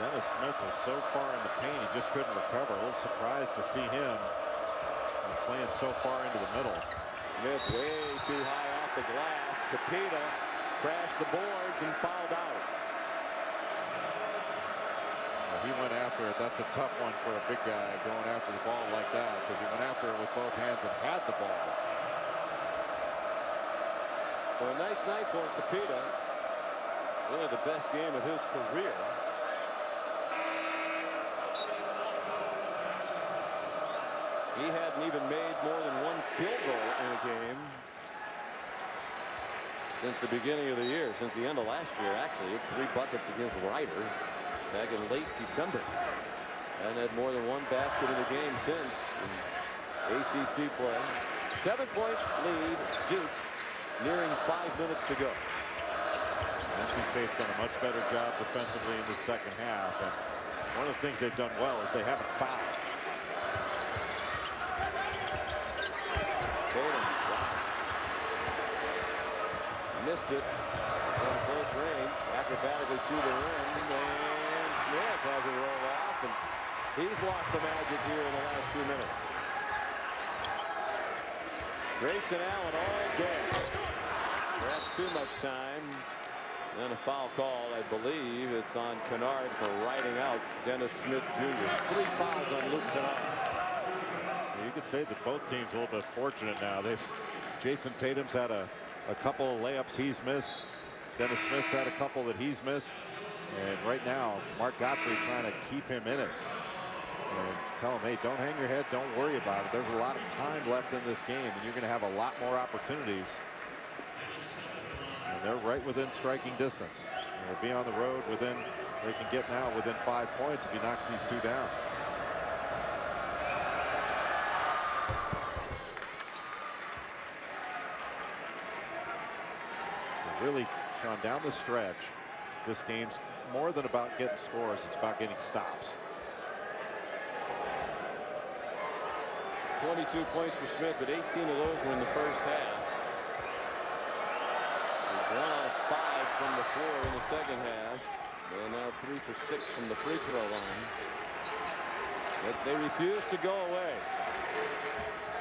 Dennis Smith was so far in the paint, he just couldn't recover. A little surprised to see him playing so far into the middle. Smith way too high off the glass. Capita crashed the boards and fouled out. Well, he went after it. That's a tough one for a big guy going after the ball like that, because he went after it with both hands and had the ball. So a nice night for Capita. Really the best game of his career. He hadn't even made more than one field goal in a game since the beginning of the year, since the end of last year. Actually, he had 3 buckets against Ryder back in late December, and had more than 1 basket in the game since in ACC play. 7-point lead, Duke, nearing 5 minutes to go. NC State's done a much better job defensively in the second half, and one of the things they've done well is they haven't fouled. Missed it from close range, acrobatically to the rim, and Smith has it roll off, and he's lost the magic here in the last few minutes. Grayson Allen all day. That's too much time. And a foul call, I believe it's on Kennard for riding out Dennis Smith Jr. 3 fouls on Luke Kennard. You could say that both teams a little bit fortunate now. Jason Tatum's had a couple of layups he's missed. Dennis Smith's had a couple that he's missed. And right now, Mark Godfrey trying to keep him in it. And tell him, hey, don't hang your head. Don't worry about it. There's a lot of time left in this game, and you're going to have a lot more opportunities. And they're right within striking distance. And they'll be on the road within, they can get now within 5 points if he knocks these 2 down. Really, Sean, down the stretch, this game's more than about getting scores. It's about getting stops. 22 points for Smith, but 18 of those were in the first half. He's 1 out of 5 from the floor in the second half. And now 3 for 6 from the free throw line. But they refuse to go away.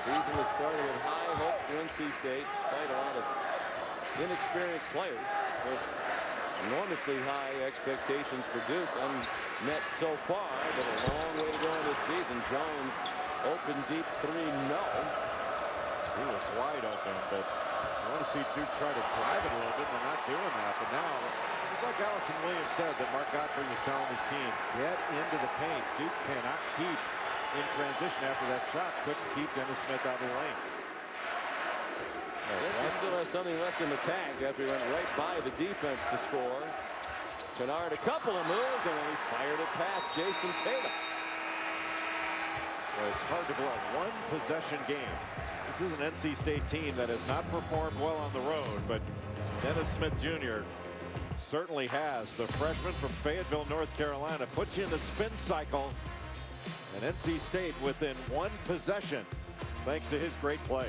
Season that started with high hopes for NC State, despite a lot of inexperienced players. There's enormously high expectations for Duke, unmet so far, but a long way to go in this season. Jones open deep 3, no. He was wide open, but I want to see Duke try to drive it a little bit. They're not doing that, but now it's like Allison Williams said that Mark Godfrey was telling his team, get into the paint. Duke cannot keep in transition after that shot. Couldn't keep Dennis Smith out of the lane. He still has something left in the tank after he went right by the defense to score. Kennard a couple of moves, and then he fired it past Jason Tatum. Well, it's hard to blow a 1-possession game. This is an NC State team that has not performed well on the road, but Dennis Smith Jr. certainly has. The freshman from Fayetteville, North Carolina, puts you in the spin cycle. And NC State within 1 possession, thanks to his great play.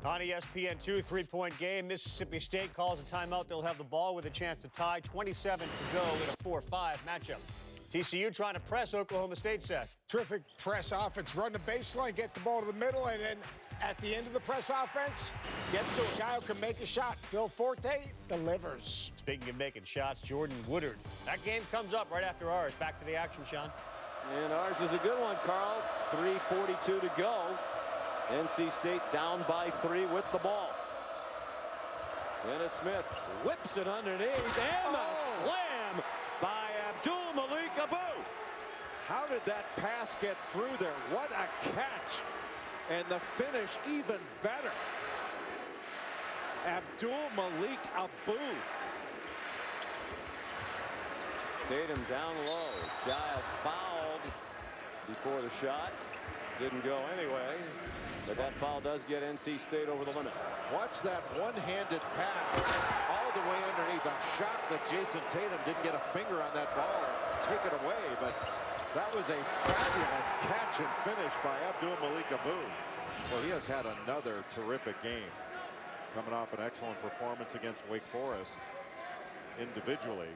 On ESPN2, 3-point game. Mississippi State calls a timeout. They'll have the ball with a chance to tie. 27 to go in a 4-5 matchup. TCU trying to press Oklahoma State, Seth. Terrific press offense. Run the baseline, get the ball to the middle, and then at the end of the press offense, get to a guy who can make a shot. Phil Forte delivers. Speaking of making shots, Jordan Woodard. That game comes up right after ours. Back to the action, Sean. And ours is a good one, Carl. 3:42 to go. NC State down by 3 with the ball. Dennis Smith whips it underneath, and the slam by Abdul Malik Abu. How did that pass get through there? What a catch. And the finish even better. Abdul Malik Abu. Tatum down low. Giles fouled before the shot. Didn't go anyway. But that foul does get NC State over the limit. Watch that one-handed pass all all the way underneath. I'm shocked that Jason Tatum didn't get a finger on that ball or take it away, but that was a fabulous catch and finish by Abdul-Malik Abu. Well, he has had another terrific game, coming off an excellent performance against Wake Forest individually.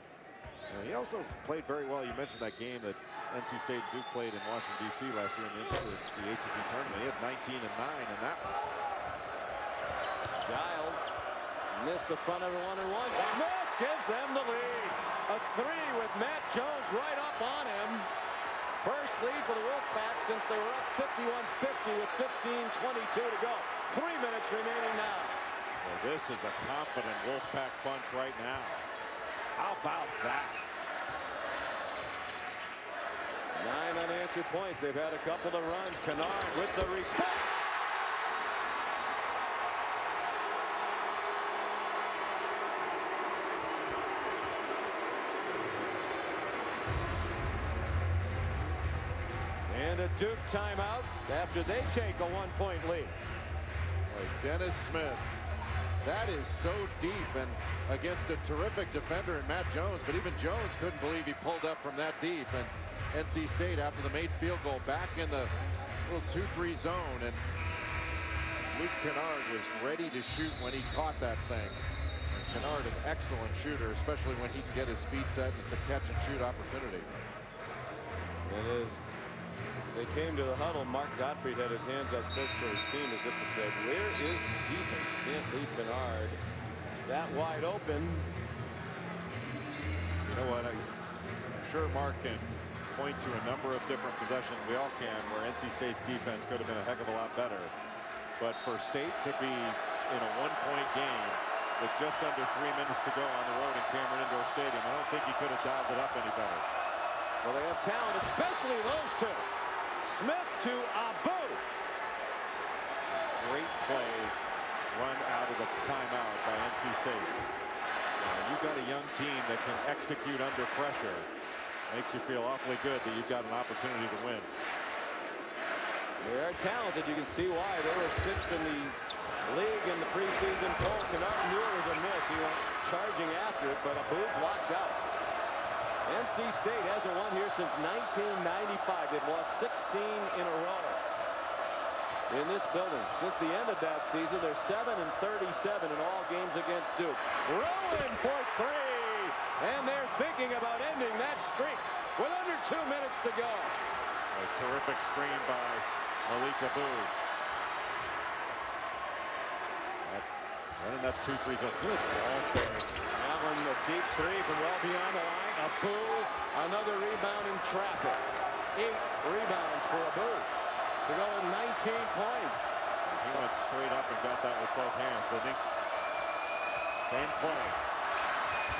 And he also played very well. You mentioned that game that NC State and Duke played in Washington, D.C. last year in the ACC tournament. He had 19 and 9 in that one. Giles missed the front of the one and one. Smith gives them the lead. A three with Matt Jones right up on him. First lead for the Wolfpack since they were up 51-50 with 15:22 to go. 3 minutes remaining now. Well, this is a confident Wolfpack bunch right now. How about that? 9 unanswered points. They've had a couple of runs. Kennard with the response. And a Duke timeout after they take a 1-point lead. Dennis Smith. That is so deep and against a terrific defender in Matt Jones. But even Jones couldn't believe he pulled up from that deep. And NC State, after the made field goal, back in the little 2-3 zone. And Luke Kennard was ready to shoot when he caught that thing. And Kennard, an excellent shooter, especially when he can get his feet set. It's a catch and shoot opportunity. It is. They came to the huddle. Mark Gottfried had his hands outstretched to his team as if to say, where is the defense? Can't leave Kennard that wide open. You know what? I'm sure Mark can point to a number of different possessions. We all can, where NC State's defense could have been a heck of a lot better. But for State to be in a 1-point game with just under 3 minutes to go on the road in Cameron Indoor Stadium, I don't think he could have dialed it up any better. Well, they have talent, especially those two. Smith to Abu. Great play run out of the timeout by NC State. You've got a young team that can execute under pressure. Makes you feel awfully good that you've got an opportunity to win. They are talented. You can see why. They were 6th in the league in the preseason poll. Kennard knew it was a miss. He went charging after it, but Abu blocked out. NC State hasn't won here since 1995. They've lost 16 in a row in this building. Since the end of that season, they're 7-37 in all games against Duke. Rowan for three, and they're thinking about ending that streak with under 2 minutes to go. A terrific screen by Malik Abu. Running that 2-3 zone. Good ball fake. That one, a deep three from well beyond the line. Abu, another rebound in traffic. 8 rebounds for Abu to go with 19 points. He went straight up and got that with both hands, didn't he? Same play.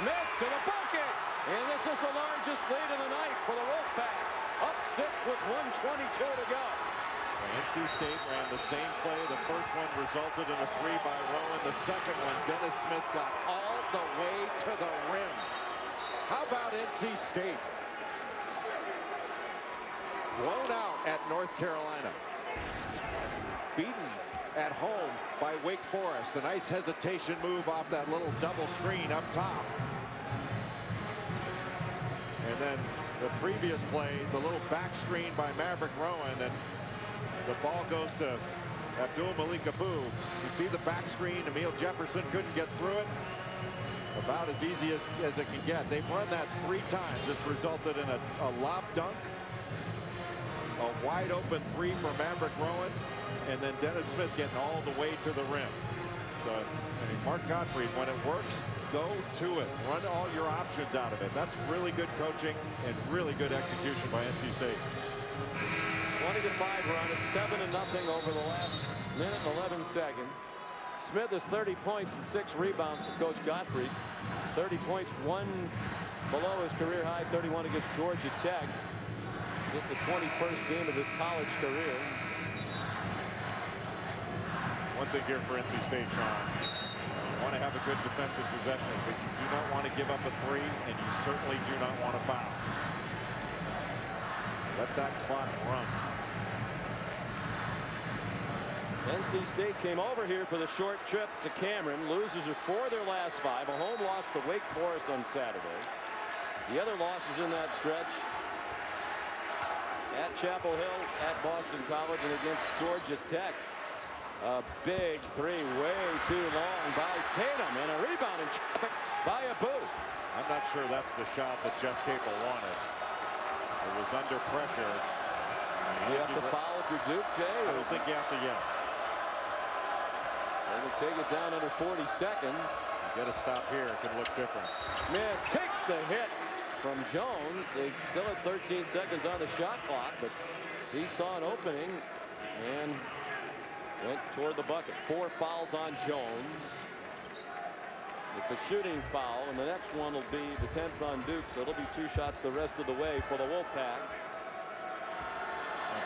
Smith to the bucket. And this is the largest lead of the night for the Wolfpack. Up 6 with 1:22 to go. NC State ran the same play. The first one resulted in a 3 by Rowan. The second one, Dennis Smith got all the way to the rim. How about NC State? Blown out at North Carolina. Beaten at home by Wake Forest. A nice hesitation move off that little double screen up top. And then the previous play, the little back screen by Maverick Rowan, and the ball goes to Abdul-Malik Abu. You see the back screen. Emil Jefferson couldn't get through it. About as easy as it can get. They've run that 3 times. It's resulted in a lob dunk, a wide open 3 for Maverick Rowan, and then Dennis Smith getting all the way to the rim. So, I mean, Mark Gottfried, when it works, go to it. Run all your options out of it. That's really good coaching and really good execution by NC State. 20-5 run. It's 7-0 over the last minute and 11 seconds. Smith has 30 points and 6 rebounds for Coach Gottfried. 30 points, 1 below his career high, 31 against Georgia Tech. Just the 21st game of his college career. One thing here for NC State, Sean. You want to have a good defensive possession, but you do not want to give up a 3, and you certainly do not want to foul. Let that clock run. NC State came over here for the short trip to Cameron. Losers are 4 of their last 5. A home loss to Wake Forest on Saturday. The other losses in that stretch at Chapel Hill, at Boston College, and against Georgia Tech. A big 3 way too long by Tatum, and a rebound in traffic by Abu. I'm not sure that's the shot that Jeff Capel wanted. It was under pressure. You have to foul if you're Duke, Jay? I don't think you have to yet. They're going to take it down under 40 seconds. You got to stop here. It can look different. Smith takes the hit from Jones. They still have 13 seconds on the shot clock, but he saw an opening and went toward the bucket. 4 fouls on Jones. It's a shooting foul, and the next one will be the 10th on Duke, so it'll be 2 shots the rest of the way for the Wolfpack.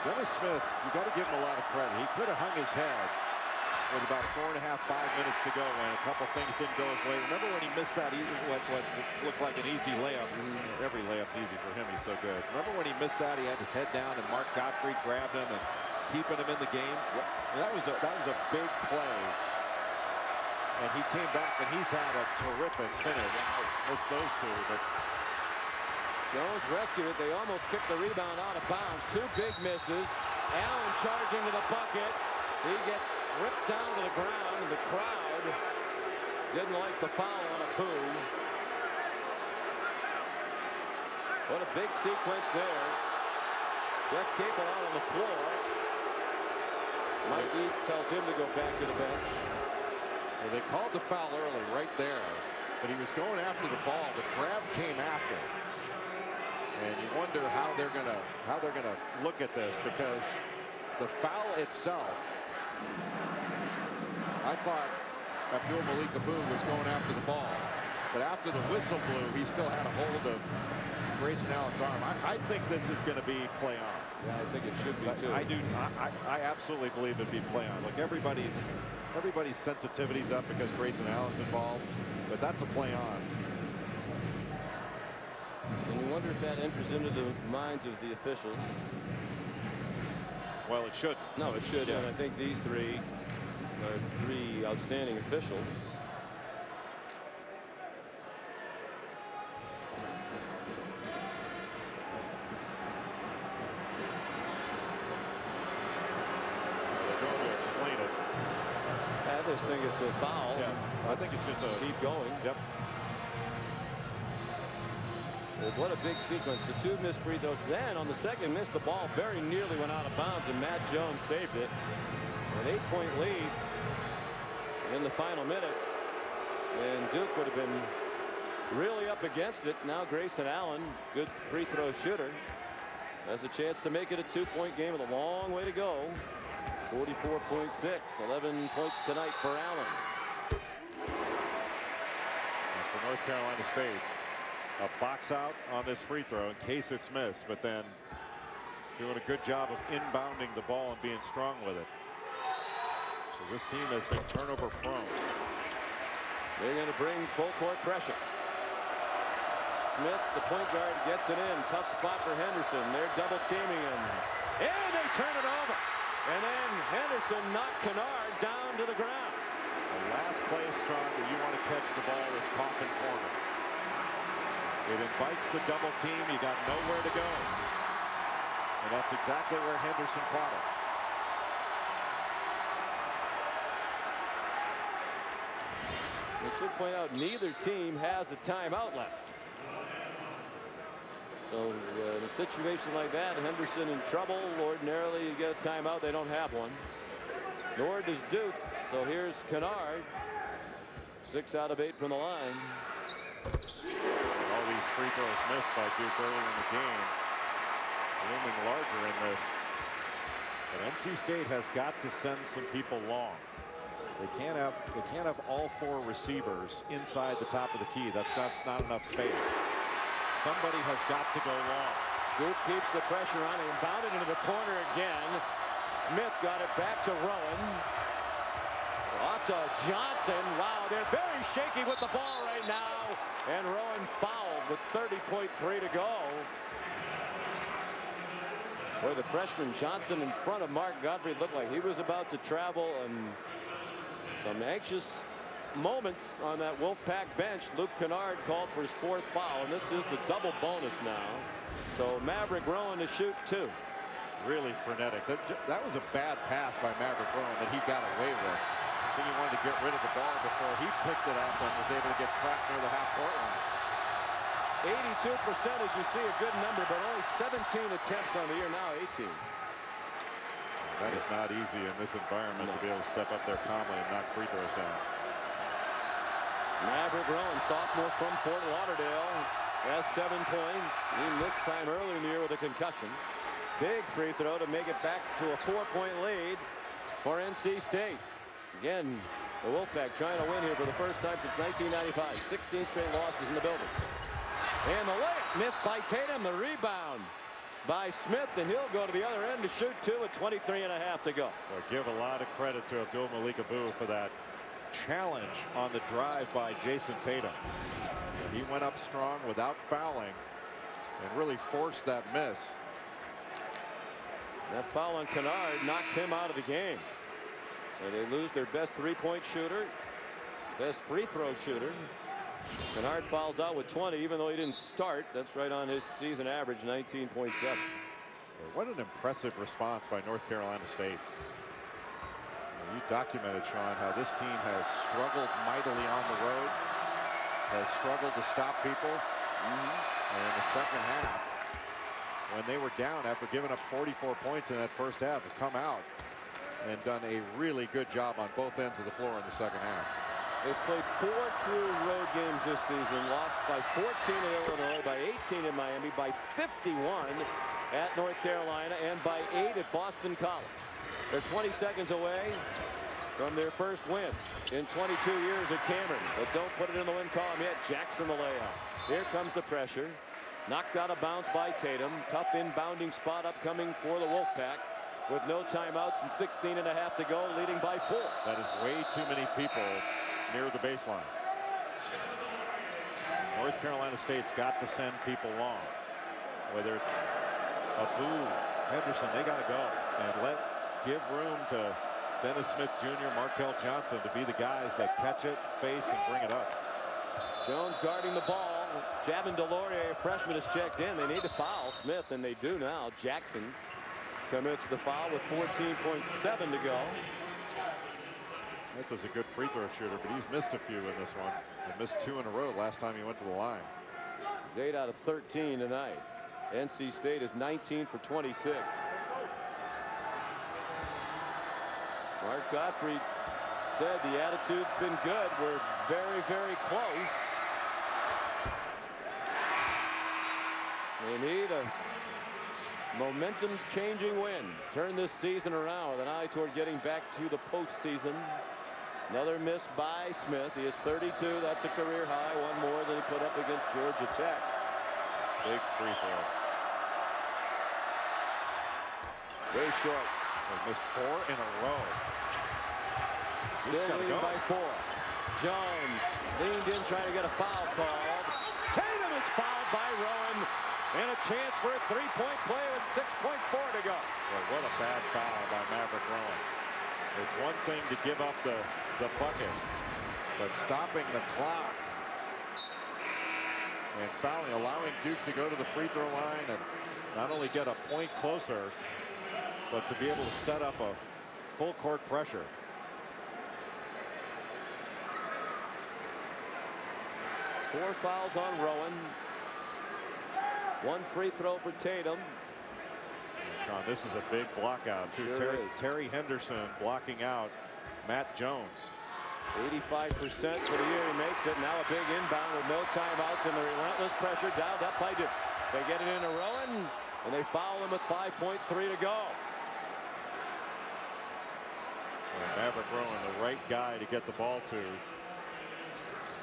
Dennis Smith, you got to give him a lot of credit. He could have hung his head with about 4.5, 5 minutes to go, and a couple things didn't go his way. Remember when he missed that what looked like an easy layup? Every layup's easy for him. He's so good. Remember when he missed that? He had his head down, and Mark Gottfried grabbed him and keeping him in the game. That was a big play. And he came back, and he's had a terrific finish. Missed those 2, but Jones rescued it. They almost kicked the rebound out of bounds. 2 big misses. Allen charging to the bucket. He gets ripped down to the ground, and the crowd didn't like the foul on Abu. What a big sequence there. Jeff Capel out on the floor. Mike Eads tells him to go back to the bench. Well, they called the foul early right there, but he was going after the ball. The grab came after. And you wonder how they're gonna look at this, because the foul itself, I thought Abdul Malik Abu was going after the ball, but after the whistle blew, he still had a hold of Grayson Allen's arm. I think this is going to be play on. Yeah, I think it should be too. I absolutely believe it'd be play on. Like everybody's sensitivity's up because Grayson Allen's involved, but that's a play on. And you wonder if that enters into the minds of the officials. Well, it should. No, it should. Yeah. And I think these 3 are 3 outstanding officials. They're going to explain it. I just think it's a foul. Yeah, I think it's just a keep going. Yep. What a big sequence. The 2 missed free throws. Then on the second miss, the ball very nearly went out of bounds, and Matt Jones saved it. An 8-point lead in the final minute. And Duke would have been really up against it. Now Grayson Allen, good free throw shooter, has a chance to make it a 2-point game with a long way to go. 44.6, 11 points tonight for Allen. And for North Carolina State, a box out on this free throw in case it's missed, but then doing a good job of inbounding the ball and being strong with it. So this team has been turnover prone. They're going to bring full court pressure. Smith, the point guard, gets it in. Tough spot for Henderson. They're double teaming him. And they turn it over. And then Henderson knocked Kennard down to the ground. The last place, Strong, that you want to catch the ball is Coffin corner. It invites the double team. You got nowhere to go. And that's exactly where Henderson caught it. I should point out neither team has a timeout left. So in a situation like that, Henderson in trouble. Ordinarily you get a timeout. They don't have one. Nor does Duke. So here's Kennard. 6 out of 8 from the line. All these free throws missed by Duke earlier in the game, looming larger in this. But NC State has got to send some people long. They can't have all 4 receivers inside the top of the key. That's not enough space. Somebody has got to go long. Duke keeps the pressure on him. Bounded into the corner again. Smith got it back to Rowan. Off to Johnson. Wow, they're very shaky with the ball right now. And Rowan fouled with 30.3 to go. Boy, the freshman Johnson in front of Mark Gottfried looked like he was about to travel, and some anxious moments on that Wolfpack bench. Luke Kennard called for his 4th foul, and this is the double bonus now. So Maverick Rowan to shoot 2. Really frenetic. That was a bad pass by Maverick Rowan that he got away with. I think he wanted to get rid of the ball before he picked it up and was able to get trapped near the half-court line. 82%, as you see, a good number, but only 17 attempts on the year, now 18. That is not easy in this environment to be able to step up there calmly and knock free throws down. Maverick Rowan, sophomore from Fort Lauderdale, has 7 points. He missed time earlier in the year with a concussion. Big free throw to make it back to a 4-point lead for NC State. Again, the Wolfpack trying to win here for the first time since 1995. 16 straight losses in the building. And the layup missed by Tatum. The rebound by Smith, and he'll go to the other end to shoot 2 with 23.5 to go. Well, give a lot of credit to Abdul Malik Abu for that challenge on the drive by Jason Tatum. He went up strong without fouling and really forced that miss. That foul on Kennard knocks him out of the game. So they lose their best 3-point shooter, best free throw shooter. Kennard fouls out with 20, even though he didn't start. That's right on his season average, 19.7. What an impressive response by North Carolina State. You documented, Sean, how this team has struggled mightily on the road, has struggled to stop people. And in the second half, when they were down after giving up 44 points in that first half, have come out and done a really good job on both ends of the floor in the second half. They've played 4 true road games this season, lost by 14 in Illinois, by 18 in Miami, by 51 at North Carolina, and by 8 at Boston College. They're 20 seconds away from their first win in 22 years at Cameron, but don't put it in the win column yet. Jackson the layup. Here comes the pressure. Knocked out of bounds by Tatum. Tough inbounding spot upcoming for the Wolfpack with no timeouts and 16.5 to go, leading by 4. That is way too many people near the baseline. North Carolina State's got to send people long. Whether it's Abu, Henderson, they got to go and give room to Dennis Smith Jr., Markel Johnson to be the guys that catch it, face, and bring it up. Jones guarding the ball. Javin DeLaurier, a freshman, is checked in. They need to foul Smith, and they do now. Jackson commits the foul with 14.7 to go. Smith is a good free throw shooter, but he's missed a few in this one. He missed 2 in a row last time he went to the line. He's 8 out of 13 tonight. NC State is 19 for 26. Mark Gottfried said the attitude's been good. We're very, very close. They need a momentum-changing win. Turn this season around with an eye toward getting back to the postseason. Another miss by Smith. He is 32. That's a career high. One more than he put up against Georgia Tech. Big free throw. Very short. They missed 4 in a row. Still leading by 4. Jones leaned in trying to get a foul called. Tatum is fouled by Rowan. And a chance for a 3-point play with 6.4 to go. Well, what a bad foul by Maverick Rowan. It's one thing to give up the bucket, but stopping the clock and fouling, allowing Duke to go to the free throw line and not only get a point closer, but to be able to set up a full court pressure. Four fouls on Rowan. 1 free throw for Tatum. Sean, this is a big block out too. Sure Terry Henderson blocking out Matt Jones. 85% for the year. He makes it. Now a big inbound with no timeouts and the relentless pressure dialed up by Duke. They get it into Rowan and they foul him with 5.3 to go. Well, Maverick Rowan, the right guy to get the ball to,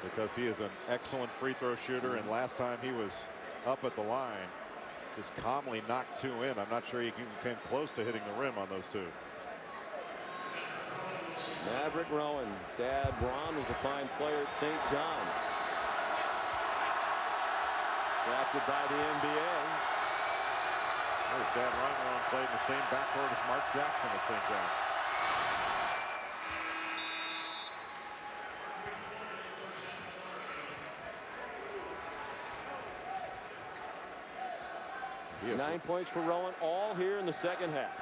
because he is an excellent free throw shooter, and last time he was up at the line, just calmly knocked 2 in. I'm not sure he even came close to hitting the rim on those 2. Maverick Rowan, Dad Ron was a fine player at St. John's. Drafted by the NBA. Oh, His dad, Ron, played in the same backcourt as Mark Jackson at St. John's. Beautiful. 9 points for Rowan, all here in the second half.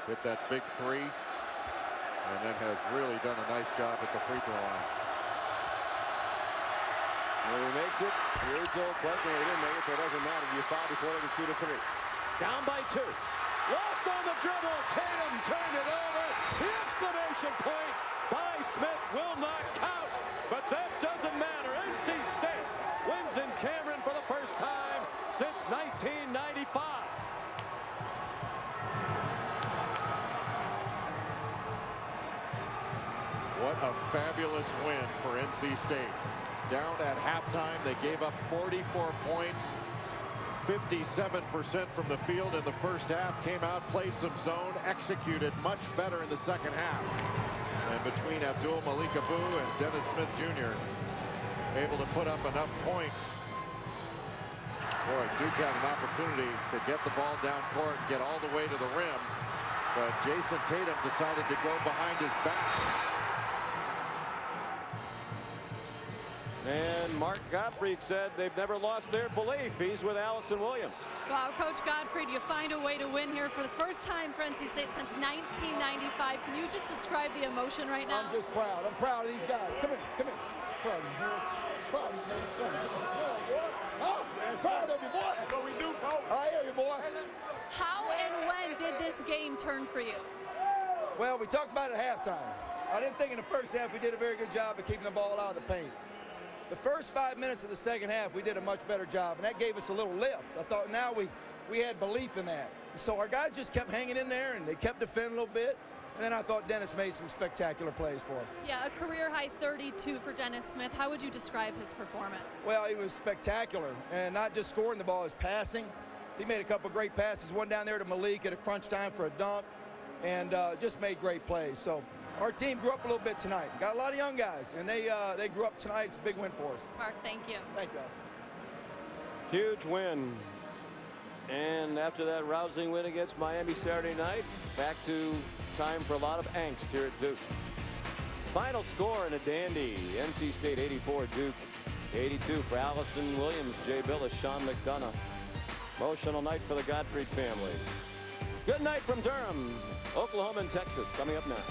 Hit that big three, and then has really done a nice job at the free throw line. When he makes it, the age-old question, he didn't make it, so it doesn't matter. You foul before they can shoot a three. Down by 2. Lost on the dribble. Tatum turned it over. The exclamation point by Smith will not count, but that doesn't matter. NC State wins in Cameron for the first time since 1995. What a fabulous win for NC State. Down at halftime, they gave up 44 points, 57% from the field in the first half, came out, played some zone, executed much better in the second half. And between Abdul Malik Abu and Dennis Smith Jr., able to put up enough points. Boy, Duke had an opportunity to get the ball down court and get all the way to the rim, but Jason Tatum decided to go behind his back. And Mark Gottfried said they've never lost their belief. He's with Allison Williams. Wow, Coach Gottfried, you find a way to win here for the first time for NC State since 1995. Can you just describe the emotion right now? I'm just proud. I'm proud of these guys. Come here, come here. Proud of you, boy. Proud of you, son. Oh, proud of you, boy. That's what we do, Coach. I hear you, boy. How and when did this game turn for you? Well, we talked about it at halftime. I didn't think in the first half we did a very good job of keeping the ball out of the paint. The first 5 minutes of the second half, we did a much better job, and that gave us a little lift. I thought now we had belief in that. So our guys just kept hanging in there, and they kept defending a little bit. And then I thought Dennis made some spectacular plays for us. Yeah, a career-high 32 for Dennis Smith. How would you describe his performance? Well, he was spectacular, and not just scoring the ball, his passing. He made a couple great passes, one down there to Malik at a crunch time for a dunk, and just made great plays. So our team grew up a little bit tonight. Got a lot of young guys, and they grew up tonight. It's a big win for us. Mark, thank you. Thank you. Huge win. And after that rousing win against Miami Saturday night, back to time for a lot of angst here at Duke. Final score in a dandy. NC State 84, Duke 82 for Allison Williams, Jay Billis, Sean McDonough. Emotional night for the Gottfried family. Good night from Durham, Oklahoma and Texas coming up now.